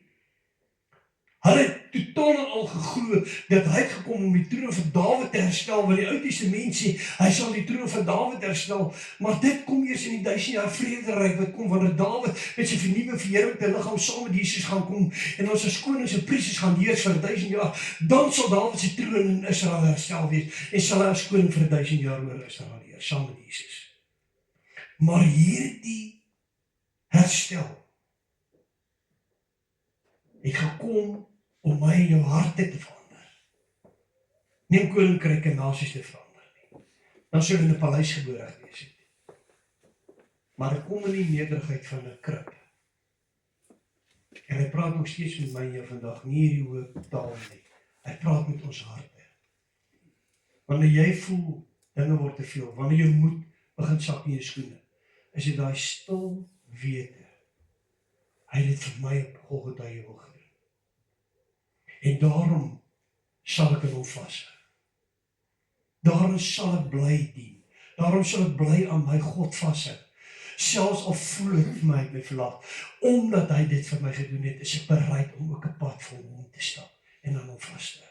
Hulle het totaal en al geglo dat hy het gekom om die troon van Dawid te herstel, want die Ou Testament sê, hy sal die troon van Dawid herstel, maar dit kom eers in die 1000 jaar vrederyk wat kom, wanneer Dawid met sy vernuwe verheerlikte liggaam saam met Jesus gaan kom, en ons as konings en priesters gaan heers vir 1000 jaar, dan sal Dawid sy troon in Israel herstel wees, en sal hy as koning vir 1000 jaar oor Israel heers, saam met Jesus. Maar hierdie herstel het gekom om my en jou harte te verander. Nie om koninkryke en nasies te verander nie. Dan sou in 'n paleis gebore gewees het. Maar dit kom in die nederigheid van 'n krib. En hy praat nog steeds met my en jou vandag, nie hierdie hoë taal nie. Hy praat met ons harte. Wanneer jy voel, dinge word te veel, wanneer jou moed begin sak in jou skoene, is dit daai stil wete. Hy het dit vir my op Golgotha wil gedoen. En daarom sal ek in hom vashou. Daarom sal ek bly dien. Daarom sal ek bly aan my God vashou. Selfs al voel het vir my verlaat. Omdat hy dit vir my gedoen het, is ek bereid om ook 'n pad vol hom te stap en aan hom vas te hou.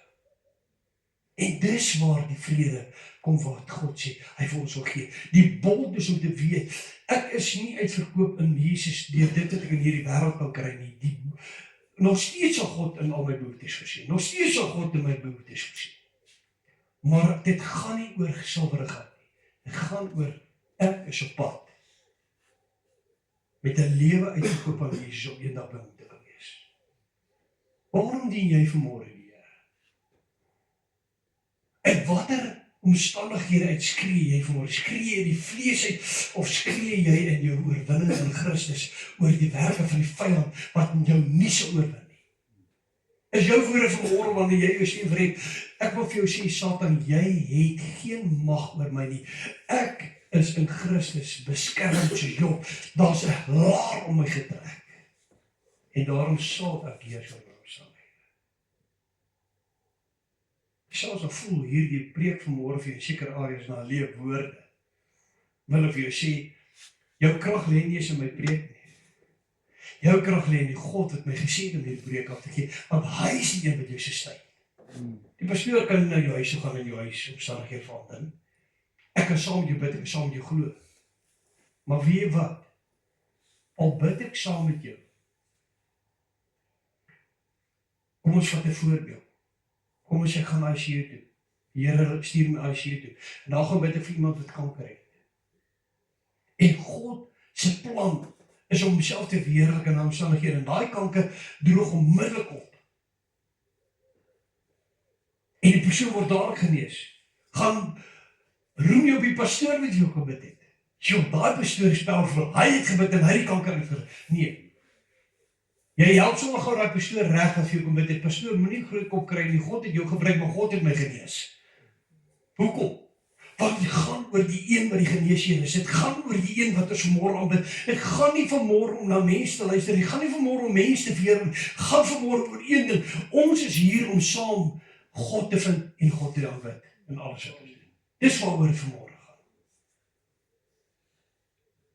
En dis waar die vrede kom wat God sê, hy vir ons wil gee. Die boldness om te weet, ek is nie uitverkoop in Jesus deur dit wat ek in hierdie wêreld kan kry nie. Nog steeds sal God in al my behoeftes voorsien. Nog steeds sal God in my behoeftes voorsien. Maar dit gaan nie oor silwerigheid nie. Dit gaan oor ek is op pad met 'n lewe uitgekoop aan Jesus om eendag by hom te kan wees. Waarom dien jy vanmôre die Here? En watter omstandighede uit skree jy vanmôre? Skree jy die vlees uit of skree jy in jou oorwinning in Christus oor die werke van die vyand wat jou nie sal oorwin nie? Is jou woorde vanmôre wanneer jy jou sê vriend, ek wil vir jou sê Satan, jy het geen mag oor my nie. Ek is in Christus beskermd soos Job. Daar's 'n laar om my getrek. En daarom sal ek heers oor my omstandighede. Ek sal so voel hierdie preek vanmôre vir jou sekere areas na leefwoorde. Wil ek vir jou sê, jou krag lê nie eens in my preek nie. Jou krag lê in die God wat my gesê het om hierdie preek af te gee, want hy is die een wat jou sustain. Die pastoor kan na jou huis toe gaan en jou huis omstandighede verander. Ek kan saam met jou bid, ek kan saam met jou glo. Maar weet jy wat? Al bid ek saam met jou. Kom ons vat 'n voorbeeld. Kom ons ek gaan na ICU toe. Die Here stuur my ICU toe. En dan gaan bid ek vir iemand wat kanker het. En God se plan is om homself te verheerlik in omstandighede. En daai kanker droog onmiddellik op. En die persoon word dadelik genees. Gaan roem jy op die pastoor wat jy ook gebid het. Sjoe, daai pastoor is powerful. Hy het gebid en hy die kanker uitger. Nee. Jy help sommer gou daai pastoor reg as jy kom bid het. Pastoor, moenie groot kop kry nie. God het jou gebruik, maar God het my genees. Hoekom? Want dit gaan oor die een wat die geneesheer is. Dit gaan oor die een wat ons vanmôre aanbid. Dit gaan nie vanmôre om na mense te luister nie. Dit gaan nie vanmôre om mense te veer nie. Dit gaan vanmôre oor een ding. Ons is hier om saam God te vind en God te aanbid in alles wat ons doen. Dis waaroor dit vanmôre gaan.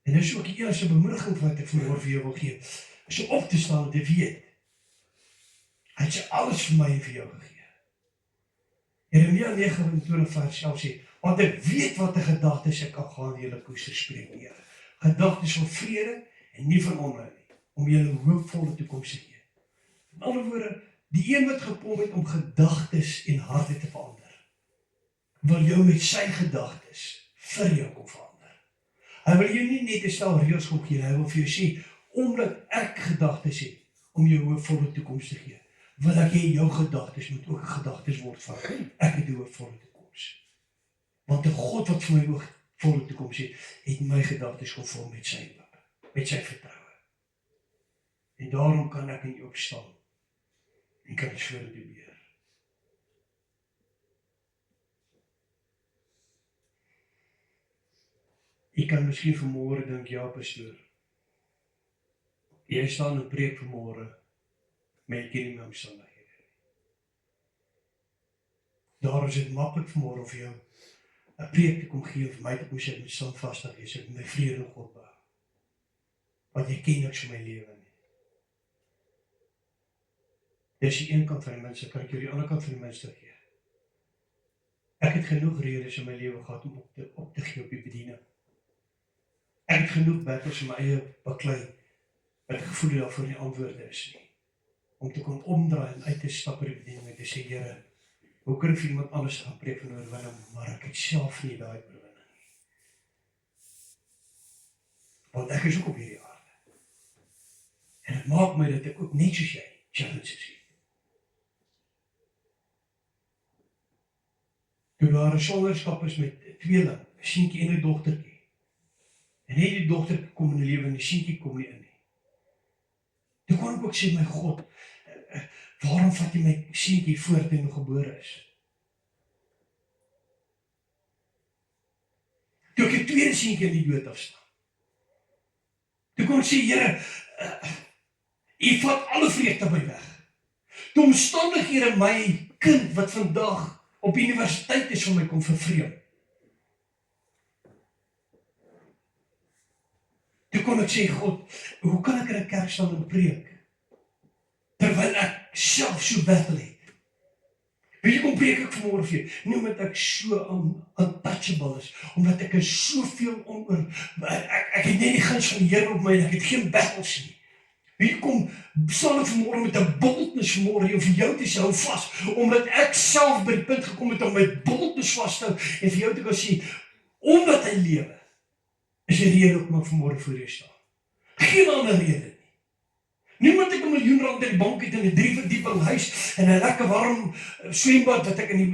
En dis ook die eerste bemoediging wat ek vanmôre vir jou wil gee. Is om op te staan en te weet. Hy het sy alles vir my en vir jou gegee. Jeremia 29 vers 11 sê, want ek weet wat 'n gedagtes ek al gaan julle koester spreek, Here. Gedagtes van vrede en nie van onheil nie, om julle 'n hoopvolle toekoms te gee. In ander woorde, die een wat gekom het om gedagtes en harte te verander, wil jou met sy gedagtes vir jou kom verander. Hy wil jou nie net 'n stel reëls kom gee, hy wil vir jou sê, omdat ek gedagtes het om jou 'n hoopvolle toekoms te gee, wil ek hê jou gedagtes moet ook gedagtes word van ek het 'n hoopvolle toekoms. Want 'n God wat vir my 'n hoopvolle toekoms het my gedagtes gevul met sy hoop, met sy vertroue. En daarom kan ek in U opstaan en kan vir U doen. Jy kan miskien vanmôre dink, ja pastoor, jy staan in preek vanmôre, maar jy ken nie my omstandighede. Daar is dit maklik vanmôre vir jou 'n preek te kom gee, vir my te kom sê, met standvastig wees, ek my vrede in God bou. Want jy ken niks van my lewe nie. Dis die een kant van die minste, kan ek jou die ander kant van die minste gee. Ek het genoeg redes in my lewe gehad om op te gee op die bediening. Ek het genoeg battles in my eie baklei, wat ek gevoel het daarvoor nie antwoorde is nie. Om te kon omdraai en uit te stap uit die bediening en te sê, Here, hoe kan ek vir iemand anders gaan preek van oorwinning, maar ek het self nie daai oorwinning nie. Want ek is ook op hierdie aarde. En het maak my dat ek ook net soos jy challenges het. Toe daar 'n swangerskap is met tweeling, 'n seentjie en 'n dogtertjie. En net die dogter kom in die lewe en die seentjie kom nie in nie. Toe kon ek ook sê, my God, waarom vat jy my seentjie voordat hy nog gebore is? Toe ek die tweede seentjie in die dood afstaan. Toe kon ek sê, Here, U vat alle vreugde my weg. Toe omstandighede my kind wat vandag op universiteit is van my kom vervreem. Toe kon ek sê, God, hoe kan ek in 'n kerk staan en preek, terwyl ek self so battle het? Weet jy, kom preek ek vanmôre vir jou, nie omdat ek so untouchable is, omdat ek is soveel ek het net die guns van die Here op my, en ek het geen battles nie. Weet jy, kom, sal ek vanmôre met 'n boldness vanmôre, om vir jou te sê, hou vas, omdat ek self by die punt gekom het om my boldness vas te hou, en vir jou te kan sê, omdat hy lewe, is die rede om ek vanmôre voor jou staan. Geen ander rede nie. Niemand het 'n miljoen rand in die bank het in 'n 3-verdieping huis en 'n lekker warm swembad wat ek in die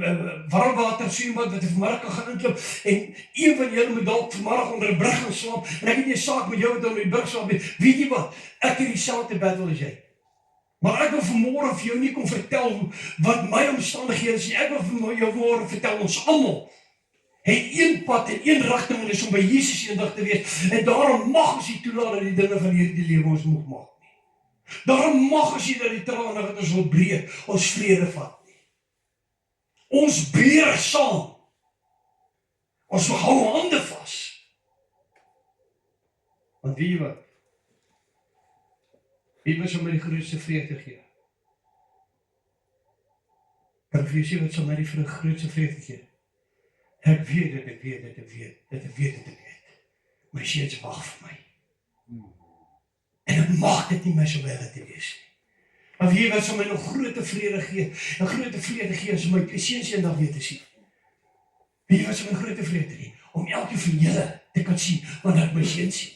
warmwater swembad wat ek vanmiddag kan gaan inklop en een van julle moet dalk vanmiddag onder 'n brug gaan slaap en ek het nie 'n saak met jou wat onder die brug slaap nie. Weet jy wat? Ek het dieselfde battle as jy. Maar ek wil vanmôre vir jou nie kom vertel wat my omstandighede is nie. Ek wil vir jou vanmôre vertel ons almal het een pad en een rigting en is om by Jesus eendag te wees. En daarom mag ons nie toelaat dat die dinge van hierdie lewe ons moeg maak nie. Daarom mag ons nie dat die trane wat ons wil breek, ons vrede vat nie. Ons beer saam. Ons hou hande vas. Want weet jy wat? Wie sal my die grootste vreugde gee? Kan ek vir jou sê wat sal my die grootste vreugde gee? Ek weet dat ek weet. My seuns wag vir my. En ek mag dit nie my so wel te wees nie. Maar wie wat sal my nog groter vrede gee? 'n Groter vrede gee as my seuns eendag weer te sien. Wie wat sal my groter vrede gee? Om elkeen van julle te kan sien wanneer ek my seuns sien.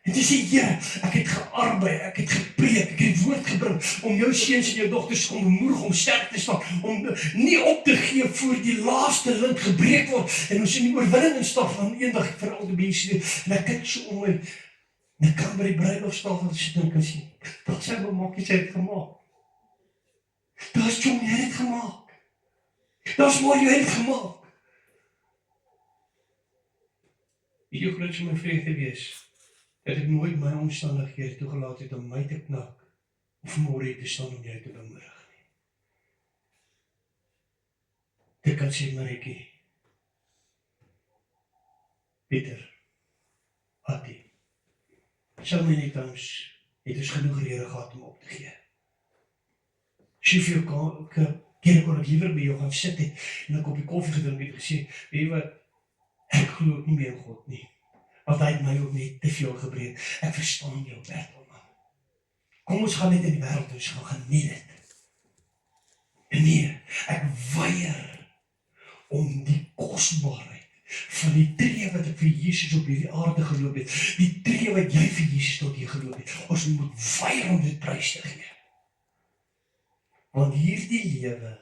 En te sê, Here, ek het gearbei, ek het gepreek, ek het woord gebring om jou seuns en jou dogters kom bemoedig om sterk te staan, om nie op te gee voor die laaste lint gebreek word en ons in die oorwinning instap van eendag vir al die mense. En ek kyk so om my, en ek kan by die bruilofstafel sit en kan sien, wat sy maak, sy het gemaak. Daar's John, jy het gemaak. Daar's Mario, jy het gemaak. Wie jou groot vir my vreugde wees, dat ek nooit my omstandighede toegelaat het om my te knak, of vanmôre te staan om jou te bemoedig nie. Ek kan sê, Maritjie, Pieter, Ati, sal my net ons, het ons genoeg rede gehad om op te gee. Soveel keer kon ek liever by jou gaan sit en 'n koppie koffie gedrink het gesê, weet jy wat, ek glo nie meer in God nie. Want hy het my ook net te veel gebreek. Ek verstaan jou battle, man. Kom ons gaan net in die wêreld, ons gaan geniet dit. En nee, ek weier om die kosbaarheid van die tree wat ek vir Jesus op hierdie aarde geloop het, die tree wat jy vir Jesus tot hier geloop het, ons moet weier om dit prys te gee. Want hierdie lewe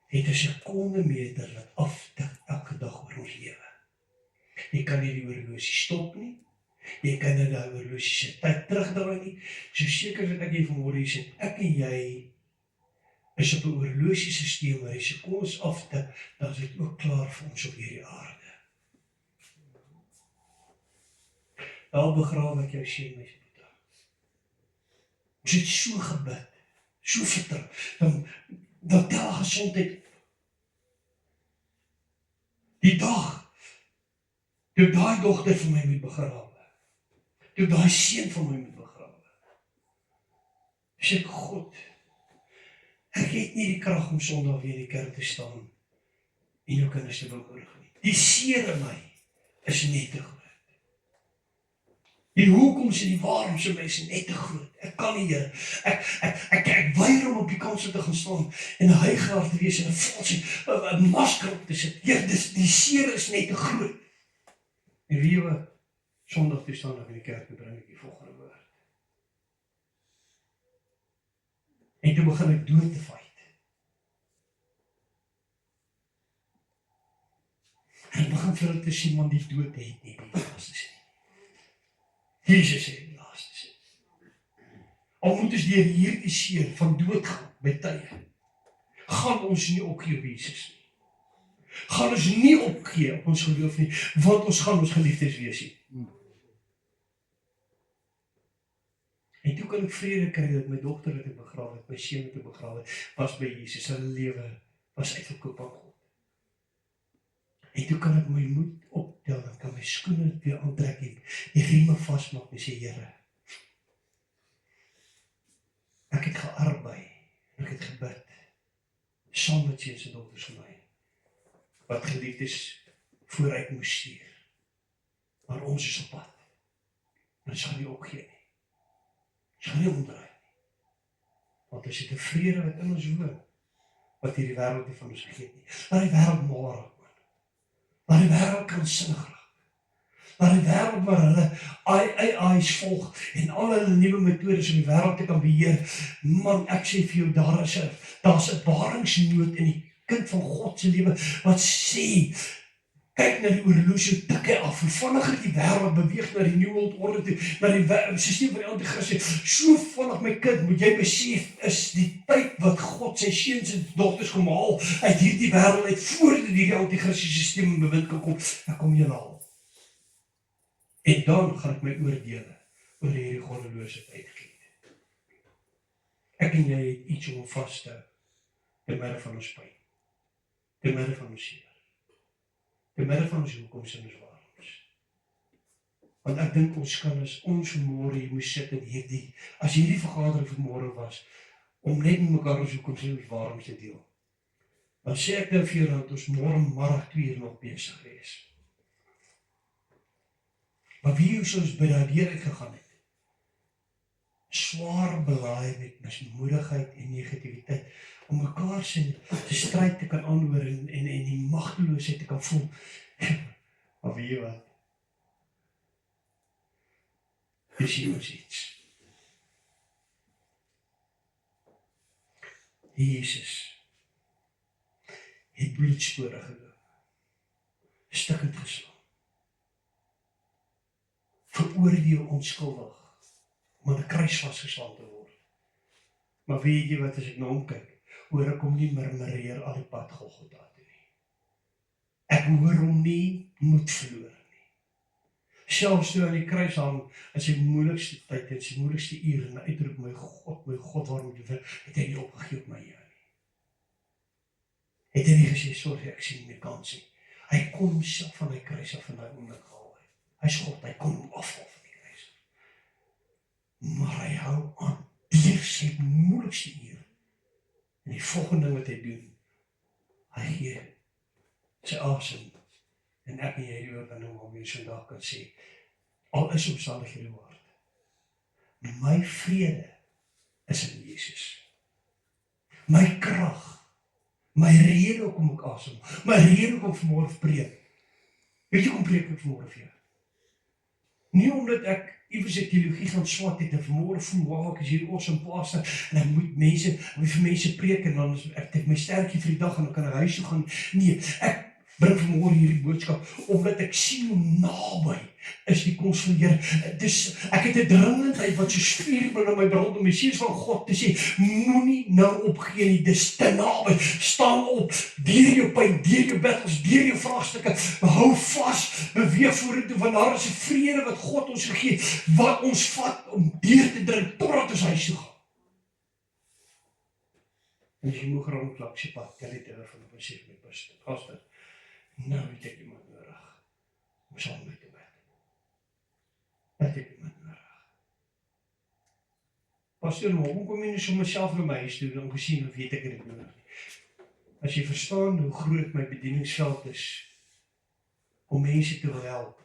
het 'n sekondemeter wat aftik elke dag oor ons lewe. Jy kan nie die horlosie stop nie. Jy kan nie die horlosie se tyd terugdraai nie. So seker dat ek hier vanmôre sê, ek en jy is op 'n horlosiesisteem waar die sekondes aftik, dan is dit ook klaar vir ons op hierdie aarde. daar begrawe ek jou seun, my broer. Ons het so gebid, so vertrou, dan tel gesondheid. Die dag, toe daai dogter vir my moet begrawe, toe daai seun vir my moet begrawe, sê ek, God, ek het nie die krag om Sondag weer in die kerk te staan en jou kinders te bemoedig nie. Die seer in my is net te groot. Die hoekoms en die waaroms in my is net te groot. Ek kan nie, Here. Ek weier om op die kansel te gaan staan en 'n hygehaar te wees en 'n valse 'n masker op te sit. Heer, die seer is net te groot. En wie wat Sondag toe staan in die kerk, bring ek die volgende woord. En toe begin ek dood te fight. En ek begin vir hulle te sien, want die dood het nie die laaste sê. Jesus het die laaste sê. Al moet ons deur hierdie seer van dood gaan, by tye, gaan ons nie opgee op Jesus nie. Gaan ons nie opgee op ons geloof nie, want ons gaan ons geliefdes wees nie. En toe kan ek vrede kry dat my dogter het begrawe het, my seun het begrawe het, was by Jesus, hulle lewe was uitverkoop aan God. En toe kan ek my moed optel, dan kan my skoene weer aantrek en die rieme vasmaak en sê, Here, ek het gearbei, ek het gebid, saam met seuns en dogters vir my, wat geliefdes vooruit moes stuur. Maar ons is op pad. En ons gaan nie opgee nie. Ons gaan nie omdraai nie. Want ons het 'n vrede wat in ons woon, wat hierdie wêreld nie van ons vergeet nie. Laat die wêreld maar raak, man. Laat die wêreld kranksinnig raak. Laat die wêreld maar hulle AI's volg en al hulle nuwe metodes om die wêreld te kan beheer. Man, ek sê vir jou, daar's 'n baringsnood in die kind van God se lewe wat sê, kyk na die oorlosie, tik hy af, hoe vinniger die wêreld beweeg na die New World Order toe, na die systeem van die Antichrist, so vinnig my kind, moet jy besef, is die tyd wat God sy seuns en dogters kom haal uit hierdie wêreld uit, voordat die Antichrist systeem in bewind kan kom, dan kom jy haal. En dan gaan ek my oordele oor hierdie goddeloosheid uitgeet. Ek en jy het iets om vas te hou, te midde van ons pyn, te midde van ons seer, te midde van ons hoekoms en ons waaroms. Want ek dink ons kan as ons vanmôre hier moes sit in hierdie, as hierdie vergadering vanmôre was, om net met mekaar ons hoekoms en ons waaroms te deel. Dan sê ek nou vir jou dat ons môre middag 2 uur nog besig is. Maar wie hoe soos by daardeur uitgegaan het, swaar belaai met mismoedigheid en negativiteit, om mekaar se stryd te kan aanhoor en die magteloosheid te kan voel. Maar weet jy wat? Dis hier ons iets. Jesus het bloedspore geloop, stikkend geslaan, veroordeel onskuldig, om aan 'n kruis vasgeslaan te word. Maar weet jy wat, as ek na hom kyk, hoor ek hom nie murmureer al die pad Golgotha toe nie. Ek hoor hom nie moed verloor nie. Selfs toe aan die kruis hang, in sy moeilikste tyd, in sy moeilikste uur, en uitroep, my God, waarom jy vir, het hy nie opgegee op my jou nie. Het hy nie gesê, sorry, ek sien nie meer kans nie. Hy kon homself van die kruis af in die oomblik gehaal het. Hy is God, hy kon hom afval van die kruis. Maar hy hou aan, deur sy moeilikste uur. En die volgende ding wat hy doen, hy gee sy asem. En ek en jy die oorwinning om hier vandag kan sê, al is omstandighede waard. My vrede is in Jesus. My krag, my rede om ek asem, my rede om vanmôre preek. Weet jy kom preek ek vanmôre vir jou? Nie omdat ek iewers 'n teologie gaan swat het en vanmôre voel, wow, ek is hier awesome pastor en ek moet vir mense preek en dan ek my sterkie vir die dag en dan kan ek huis toe gaan. Nee, bring vanmôre hierdie boodskap, omdat ek sien hoe naby is die koms van die Here. Ek het 'n dringendheid wat so vuur binne my brand om die seens van God te sê, moenie nou opgee nie, dis te naby. Staan op, deur jou pyn, deur jou battles, deur jou vraagstukke, hou vas, beweeg vorentoe, want daar is 'n vrede wat God ons gegee, wat ons vat om deur te dring, totdat ons huis toe gaan. En as jy moeg rondklap, sê pad, kan die telefoon op en sê my pastor, nou het ek iemand nodig, om saam met te bid. Het ek iemand nodig. Pastor, hoekom kom jy nie so myself na my huis toe, om gesien, of weet ek dit nodig nie. As jy verstaan hoe groot my bedieningsveld is, om mense te wil help,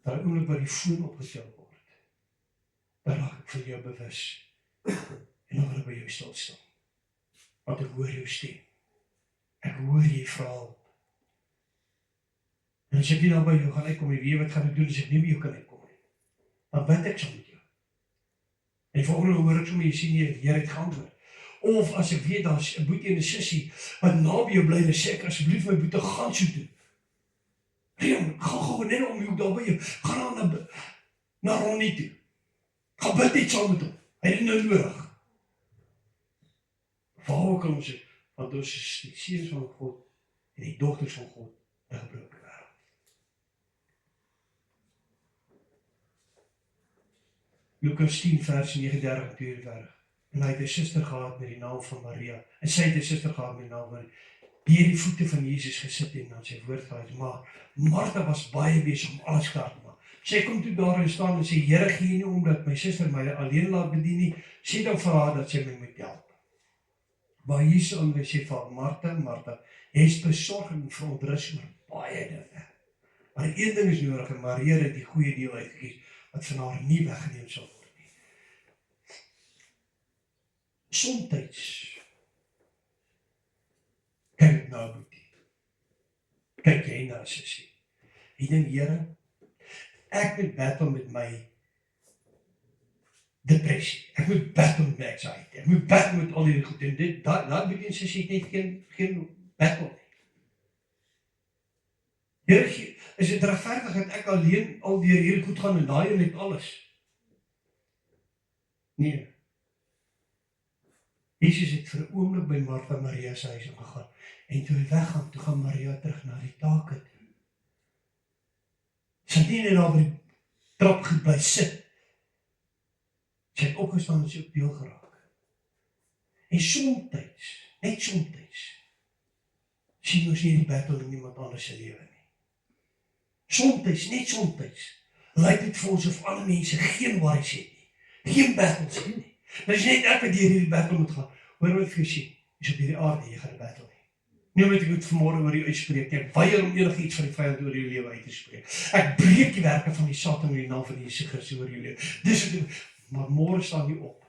daar oomblik waar die foon opgetel word, dan raak ek van jou bewus, en dan wil ek by jou stil staan. Want ek hoor jou stem. Ek hoor jy vra hulp. En as ek nie nou by jou gaan uitkom, en weet wat gaan ek doen, as ek nie by jou kan uitkom nie. Dan bid ek saam met jou. En volgende hoor ek so met jy sien, jy het geantwoord. Of as ek weet, daar is 'n boetie en 'n sussie, wat naby jou bly, dan sê ek, asseblief my boetie, gaan so toe. Gaan gou net om jou daar by jou, gaan na Ronnie toe. Gaan bid iets saam met hom. Hy het dit nou nodig. Waar ook al ons het, want ons is die seuns van God en die dogters van God in 'n gebroke wêreld. Lukas 10 vers 39 tot 42. En hy het 'n suster gehad met die naam van Maria. En sy het 'n suster gehad met die naam van die die voete van Jesus gesit en aan sy woord geluister. Maar Martha was baie besig om alles klaar te maak. Sy kom toe daar en staan en sê, Here, gee nie omdat my suster my alleen laat bedien nie, sê dan vir haar dat sy my moet help. Maar Jesus aan sê vir Martha, Martha, jy is besorg en verontrus oor baie dinge. Maar een ding is nodig, en Maria het die goeie deel uitgekies, wat van haar nie weggeneem sal word nie. Somtyds kyk na boetie. Kyk jy na sussie. Ek dink, Here, ek moet battle met my depressie. Ek moet battle met my anxiety. Ek moet battle met al die goed. En dit, dat beteken sussie net geen battle nie. Here, is dit regverdig dat ek alleen al deur hierdie goed gaan en daai en net alles? Nee. Jesus het vir 'n oomblik by Martha en Maria se huis ingegaan. En toe hy weggaan, toe gaan Maria terug na die take toe. Sy het nie net daar by die trap gebly sit. Sy het opgestaan en sy op deel geraak. En somtyds, net somtyds, sien ons nie die battle in iemand anders se lewe nie. Somtyds, net somtyds, lyk dit vir ons of ander mense geen worries het nie, geen battles het nie. Maar as net ek wat deur hierdie battle moet gaan, hoor wat vir sê, is op hierdie aarde, jy gaan 'n battle nie. Nie omdat ek moet vanmôre oor jou uitspreek, ek weier om enigiets van die vyand oor jou lewe uit te spreek. Ek breek die werke van die Satan in die naam van Jesus Christus oor jou lewe. Dis wat, maar môre staan jy op.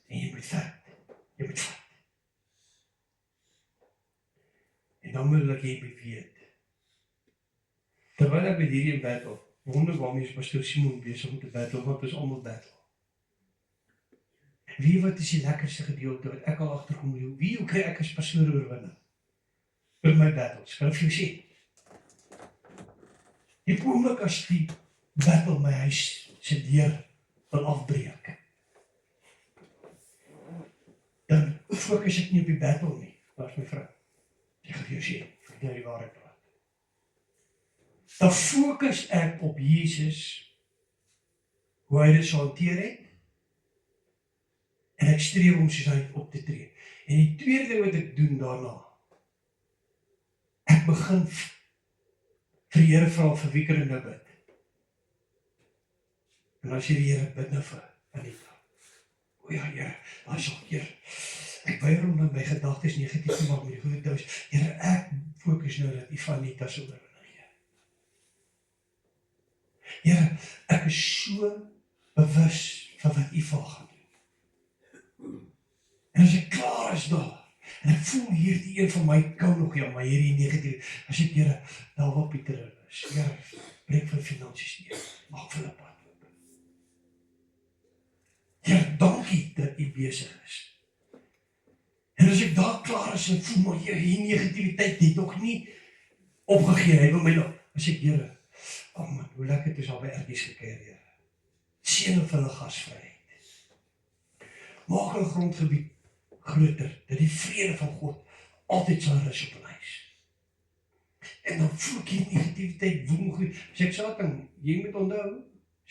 En jy moet vat. Jy moet vat. En dan moet jy weet. Terwyl ek met hierdie battle, wonder waarmee is Pastor Simon besig om te battle, want is almal battle. Wie wat is die lekkerste gedeelte wat ek al agterkom, hoe kry ek as pastoor oorwinning? Oor my battles, kan ek vir jou sê. Die oomblik as die battle my huis se deur wil afbreek, dan fokus ek nie op die battle nie, maar is my vrou. Ek gaan vir jou sê, ek nou die waarheid praat. Dan fokus ek op Jesus, hoe hy dit sal hanteer het, en ek streef om soos hy op te tree. En die tweede ding wat ek doen daarna, ek begin vir die Here vra vir wie kan ek nou bid. En as jy die Here bid nou vir Anita. O ja, Here, daar is al Here. Ek weier om my gedagtes negatief te maak met die goeie thuis. Here, ek fokus nou dat die van Anita sal oorwinning gee. Here, ek is so bewus van wat U vir gaan doen. En as ek klaar is daar, en ek voel hierdie een van my kou nog, ja, maar hierdie negatief, as ek Here, daar waar Pieter is, Here, breek vir finansies neer, maak vir 'n pad loop. Here, dankie dat U besig is. En as ek daar klaar is, en voel maar hier negativiteit het nog nie opgegee. Hy wil my nog, as ek Here, oh man, hoe lekker het is al by ergies gekeer, Here. Seën of hulle gasvryheid. Maak hulle grondgebied groter, dat die vrede van God altyd sal rus op hulle huis. En dan voel ek hier negativiteit woon goed. As ek Satan, jy moet onthou,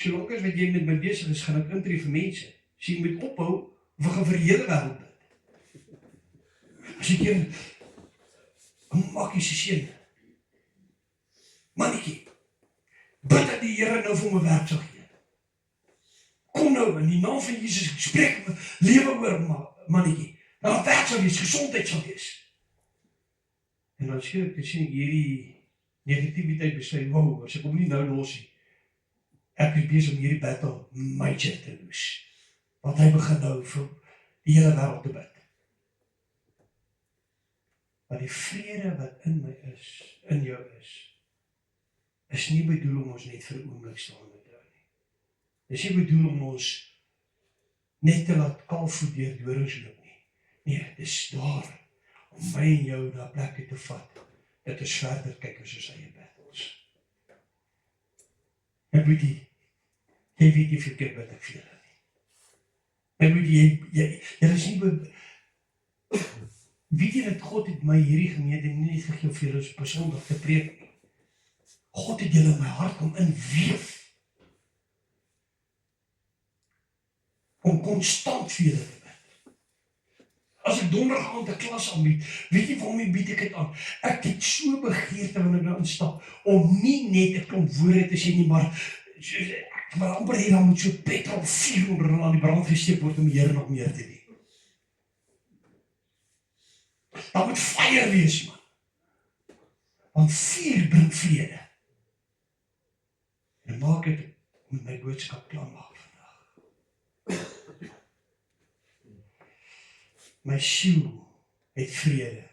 solank as wat jy met my besig is, gaan ek intree vir mense. As jy moet ophou, of ek gaan vir die hele wêreld bid. As ek hier, maak jy se seën. Mannetjie, bid dat die Here nou vir my werk sal gee. Kom nou, in die naam van Jesus, ek spreek my lewe oor, mannetjie. Dat werk sal wees, gesondheid sal wees. En dan skielik te sien hierdie negativiteit besluit, wow, as ek hom nie nou los nie, ek is besig om hierdie battle major te loos. Want hy begin nou vir die hele wêreld te bid. Maar die vrede wat in my is, in jou is nie bedoel om ons net vir 'n oomblik staande te hou nie. Dis nie bedoel om ons net te laat kalfvoet deur dorings loop nie. Nee, dis daar om my en jou na plekke te vat, dat ons verder kyk as ons eie battles. En weet jy weet nie verkeerd wat ek vir julle nie. En weet jy is nie weet jy dat God het my hierdie gemeente nie net gegee vir julle op Sondag te preek nie. God het julle in my hart kom inweef. Om konstant vir julle te bid. As ek donderdag aand 'n klas aanbied, weet jy waarom bied ek dit aan? Ek het so begeerte wanneer ek nou instap, om nie net 'n klomp woorde te sê nie, maar ek wil amper hê dan moet so petrol 400 aan die brand gesteek word om die Here nog meer te dien. Daar moet fire wees, man. Want vuur bring vrede. En maak dit met my boodskap klaar maak vandag. My siel het vrede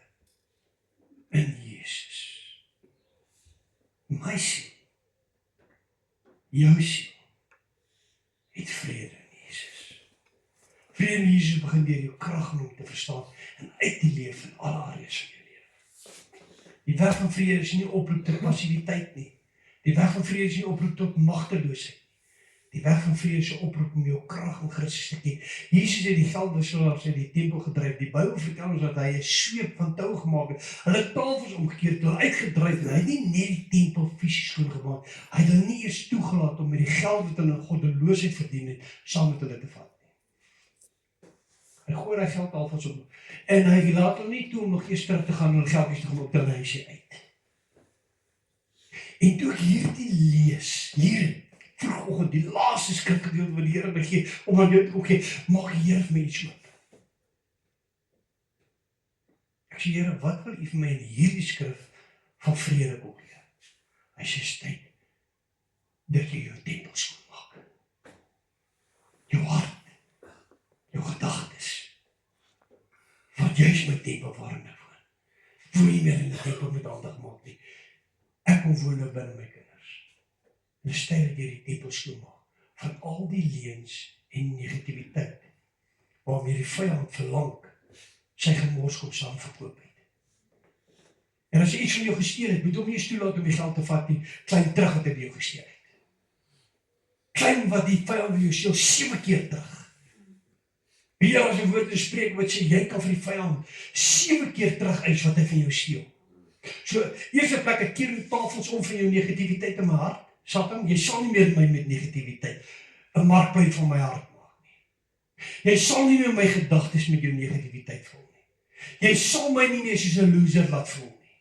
in Jesus. My siel, jou siel, het vrede in Jesus. Vrede in Jesus begin deur jou krag om te verstaan en uit te leef in alle areas van jou lewe. Die weg van vrede is nie oproep tot passiwiteit nie. Die weg van vrede is nie oproep tot magteloosheid. Die weg van vrede is 'n oproep om jou krag in Christus te ken. Jesus het die geldwisselaars uit die tempel gedryf. Die Bybel vertel ons dat hy 'n sweep van tou gemaak het. Hulle tafels omgekeer, hulle uitgedryf en hy het nie net die tempel fisies skoon gemaak. Hy het hulle nie eers toegelaat om met die geld wat hulle in goddeloosheid verdien het, saam met hulle te vat nie. Hy gooi daai geldtafels om en hy laat hulle nie toe om nog eers terug te gaan en hulle geldjies te gaan op hulle huisie uit. En toe ek hierdie lees, hier vroegoggend, die laaste skrifgedeelte wat die Here my gee, om aan jou te kom gee, maak die Here vir my iets oop. Ek sê, Here, wat wil U vir my in hierdie skrif van vrede kom leer? Hy sê, is tyd dat jy jou tempel skoon maak. Jou hart, jou gedagtes. Want jy is my tempel waarin ek woon. Ek woon nie meer in die tempel met aandag maak nie. Ek kom woon nou binne my kinders. En dis tyd dat jy die tempel skoonmaak van al die leuns en negativiteit waarmee die vyand verlang sy gemors kom saamverkoop het. En as jy iets van jou gesteel het, moet hom nie eens toelaat om die geld te vat nie, klein terug wat hy by jou gesteel het. Klein wat die vyand by jou steel, 7 keer terug. Wie as 'n woord te spreek wat sê, jy kan vir die vyand 7 keer terug eis wat hy van jou steel. So, eerste plek, ek keer die tafels om van jou negativiteit in my hart. Satan, jy sal nie meer my met negativiteit 'n markpunt van my hart maak nie. Jy sal nie meer my gedagtes met jou negativiteit vul nie. Jy sal my nie meer soos 'n loser laat voel nie.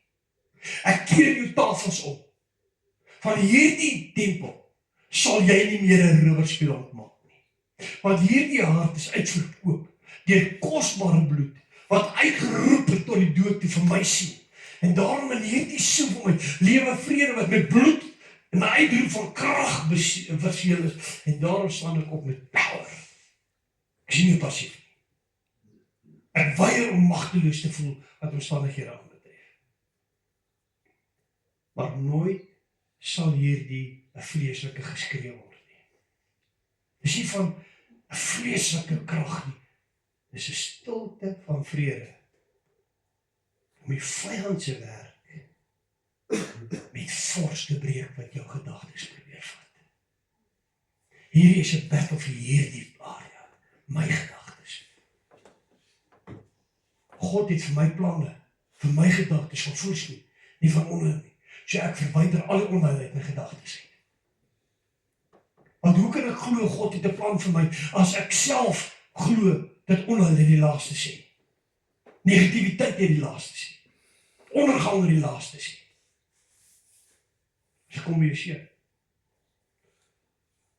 Ek keer jou tafels om. Van hierdie tempel sal jy nie meer 'n rowerspieland maak nie. Want hierdie hart is uitverkoop deur kosbare bloed wat uitgeroep het tot die dood toe vir my siel. En daarom in hierdie siel van my lewe vrede wat met bloed en my uitroep van krag verseel is. En daarom staan ek op met power. Ek is nie passief nie. Ek weier om magteloos te voel wat omstandighede aanbetref. Maar nooit sal hierdie 'n vleeslike geskree word nie. Dis nie van 'n vleeslike krag nie. Dis 'n stilte van vrede om die vyand se werk met fors te breek wat jou gedagtes probeer vat. Hierdie is 'n battle vir hierdie area, my gedagtes. God het vir my planne, vir my gedagtes van voorspoed, nie van onheil nie. So ek verwyder alle onheil uit my gedagtes uit. Want hoe kan ek glo God het 'n plan vir my, as ek self glo dat onheil het die laaste sê? Negativiteit het die laaste sê. Ondergang het die laaste sê. So kom jy sê,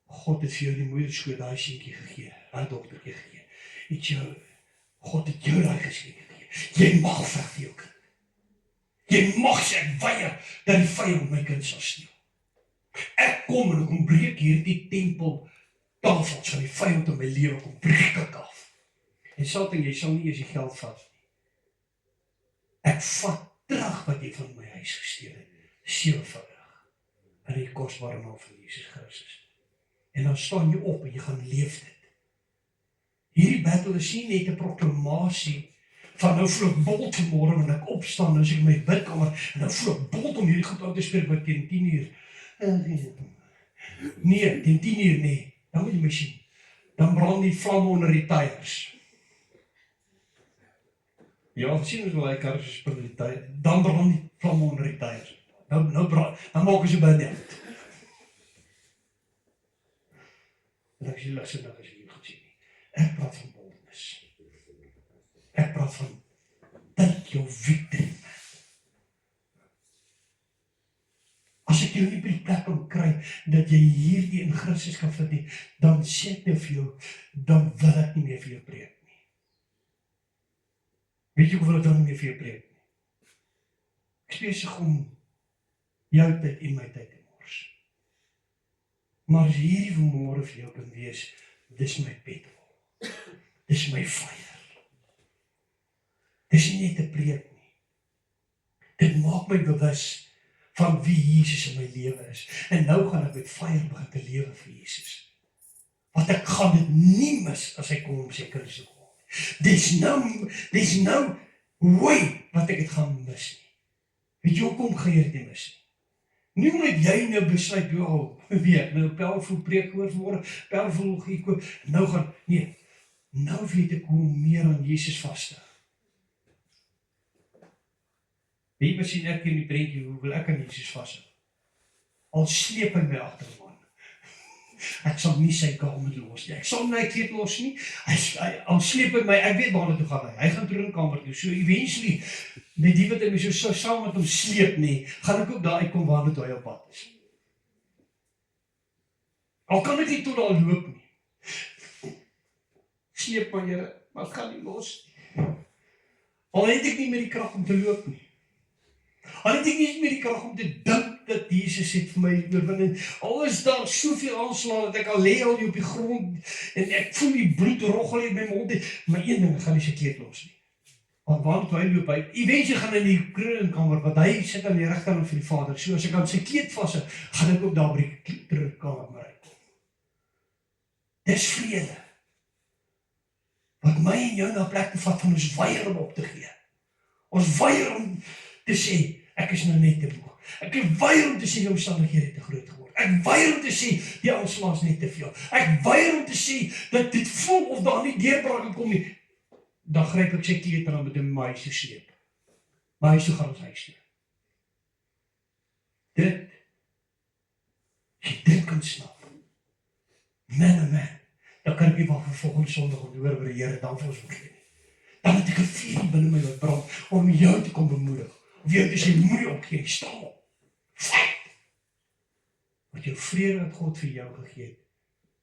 God het vir jou die moederskoot daai seentjie gegee, daai dogtertjie gegee. God het jou daai geskenk gegee. Jy mag veg vir jou kind. Jy mag sê, ek weier dat die vyand my kind sal steel. Ek kom en ek kom breek hierdie tempel tafels van die vyand in my lewe, kom breek ek af. En Satan, jy sal nie eers die geld vat nie. Ek vat terug wat jy van my huis gesteel het, 7voudig, in die kosbare naam van Jesus Christus. En dan staan jy op en jy gaan leef dit. Hierdie battle is nie net 'n proklamasie van nou voel ek bold vanmôre wanneer ek opstaan, nou as ek in my bidkamer, en nou voel ek bold om hierdie goed uit te spreek by teen 10:00. Nee, teen 10:00 nee. Dan moet jy my sien. Dan brand die vlamme onder die tyres. Ja, sien ons wel hy karre so spring die tyre. Dan brand die vlamme onder die tyres. Nou brand, dan maak ons 'n burn-out. En ek sê luister nou as jy goed sien nie. Ek praat van boldness. Ek praat van take your victory. As ek jou nie by die plek kan kry, dat jy hierdie in Christus kan vind nie, dan sê ek nou vir jou, dan wil ek nie meer vir jou preek nie. Weet jy hoeveel ek dan nie meer vir jou preek nie? Ek is besig om jou tyd en my tyd te mors. Maar as hierdie vanmôre vir jou kan wees, dis my petrol. Dis my fire. Dis nie net 'n preek nie. Dit maak my bewus van wie Jesus in my lewe is. En nou gaan ek met fire begin te lewe vir Jesus. Want ek gaan dit nie mis as hy kom om sy kinders te kom. There's no way wat ek dit gaan mis nie. Weet jy hoekom gaan jy dit nie mis nie? Nie omdat jy nou besluit, weet, nou powerful preek hoor vanmôre, powerful gekoop, nou gaan, nee, nou weet ek hoe meer aan Jesus vaste. Wie sien ek in die prentjie, hoe wil ek aan Jesus vashou? Al sleep hy my agterman. Ek sal nie sy kamer los nie. Ek sal my kleed los nie. Al sleep hy my, ek weet waar toe gaan hy. Hy gaan troonkamer toe. So eventually, met die wat hy my so saam met hom sleep nie, gaan ek ook daar uitkom waar hy op pad is. Al kan ek nie tot daar loop nie. Sleep my Here, maar ek gaan nie los nie. Al het ek nie meer die krag om te loop nie. Al het ek nie meer die krag om te dink dat Jesus het vir my oorwin. Al is daar soveel aanslae dat ek al lê al op die grond en ek voel die bloed roggel in my mond. Maar een ding, gaan nie sy kleed los nie. Want hy loop hy. Eventueel gaan hy in die troonkamer, want hy sit aan die regterkant van die Vader. So as ek aan sy kleed vashou, gaan ek ook daar by die troonkamer uitkom. Dis vrede. Wat my en jou na plek te vat van ons weier om op te gee. Ons weier om te sê, ek is nou net te moeg. Ek weier om te sê, die omstandighede het te groot geword. Ek weier om te sê, die aanslae is net te veel. Ek weier om te sê, dat dit voel of daar nie deurbraak kom nie. Dan gryp ek sy kleed en dan met hom huis te sleep. Maar hy is so gaan ons huis toe. As jy dit kan snap, man, dan kan ek nie wacht vir volgende Sondag om te hoor wat die Here dan vir ons wil gee nie. Dan het ek 'n vuur binne my wat brand, om jou te kom bemoedig, of jou te sê, moenie opgee, staan op, fight. Want jou vrede wat God vir jou gegee het,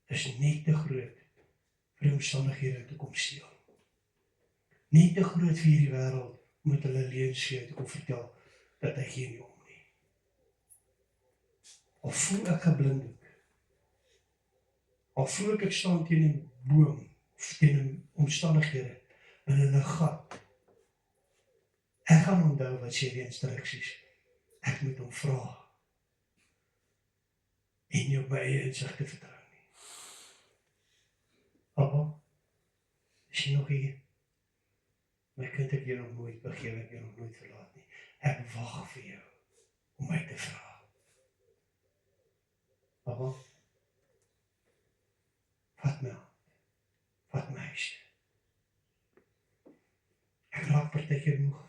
is net te groot vir die omstandighede te kom steel. Net te groot vir hierdie wêreld, om met hulle leuns vir jou te kom vertel, dat hy gee nie om nie. Of voel ek geblinddoek, of voel ek staan teen 'n boom, of teen 'n omstandighede, en in 'n gat. Ek gaan onthou wat sê die instruksies. Ek moet hom vra. En nie op my eie insig te vertrou nie. Papa, is jy nog hier? My kind, ek jou nog nooit begewe, ek jou nog nooit verlaat nie. Ek wag vir jou om my te vra. Papa, vat my hand, vat my huis. Ek raak partykeer moeg.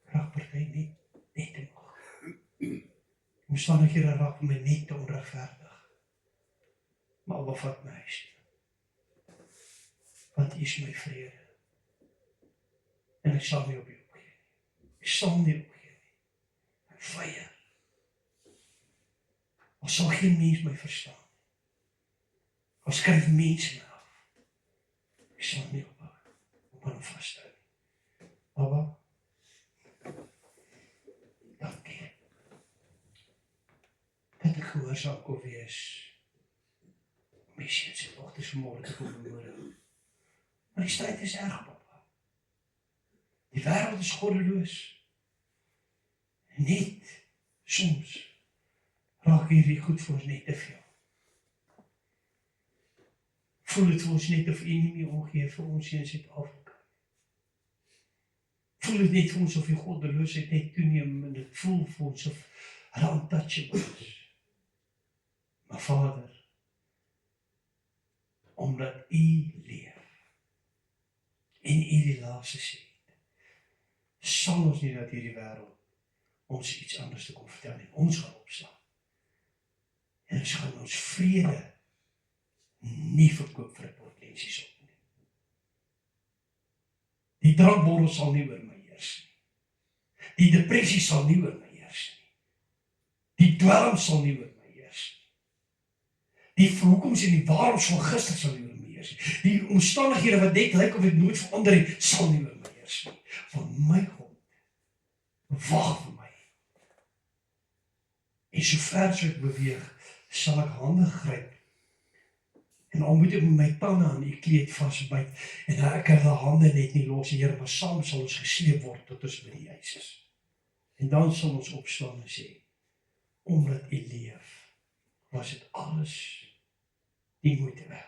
Ek raak partykeer net te moeg. Omstandighede raak my net te onregverdig. Maar Abba, vat my huis. Want U is my vrede. En ek sal nie op U opgee nie. Ek sal nie opgee nie. Ek weier. Al sal geen mens my verstaan. Al skryf mense my af. Ek sal nie ophou op hom vashou nie. Abba, dankie. Dat ek gehoorsaam kon wees. Om die seun se dogters vanmôre te kom bemoedig. Maar die stryd is erg, Papa. Die wêreld is goddeloos. Net soms raak hierdie goed vir ons net te veel. Voel dit vir ons net of U nie meer omgee vir ons hier in Suid-Afrika. Voel dit net vir ons of die goddeloosheid net toeneem en dit voel vir ons of hulle untouchable is. Maar Vader, omdat U leef en U die laaste sê, sal ons nie dat hierdie wêreld ons iets anders te kom vertel nie. Ons gaan opstaan. En ons gaan ons vrede nie verkoop vir 'n pot lensies op nie. Die drankborrel sal nie oor my heers nie. Die depressie sal nie oor my heers nie. Die dwelm sal nie oor my heers nie. Die hoekoms en die waaroms van gister sal nie oor my heers nie. Die omstandighede wat net lyk of dit nooit verander het, sal nie oor my heers nie. Want my God wag vir my. En so ver as ek beweeg, sal ek hande gryp. En al moet ek met my tande aan U kleed vasbyt en ek kan die hande net nie los, Here, maar saam sal ons gesleep word tot ons by die huis is. En dan sal ons opstaan en sê, omdat U leef, was dit alles die moeite werd.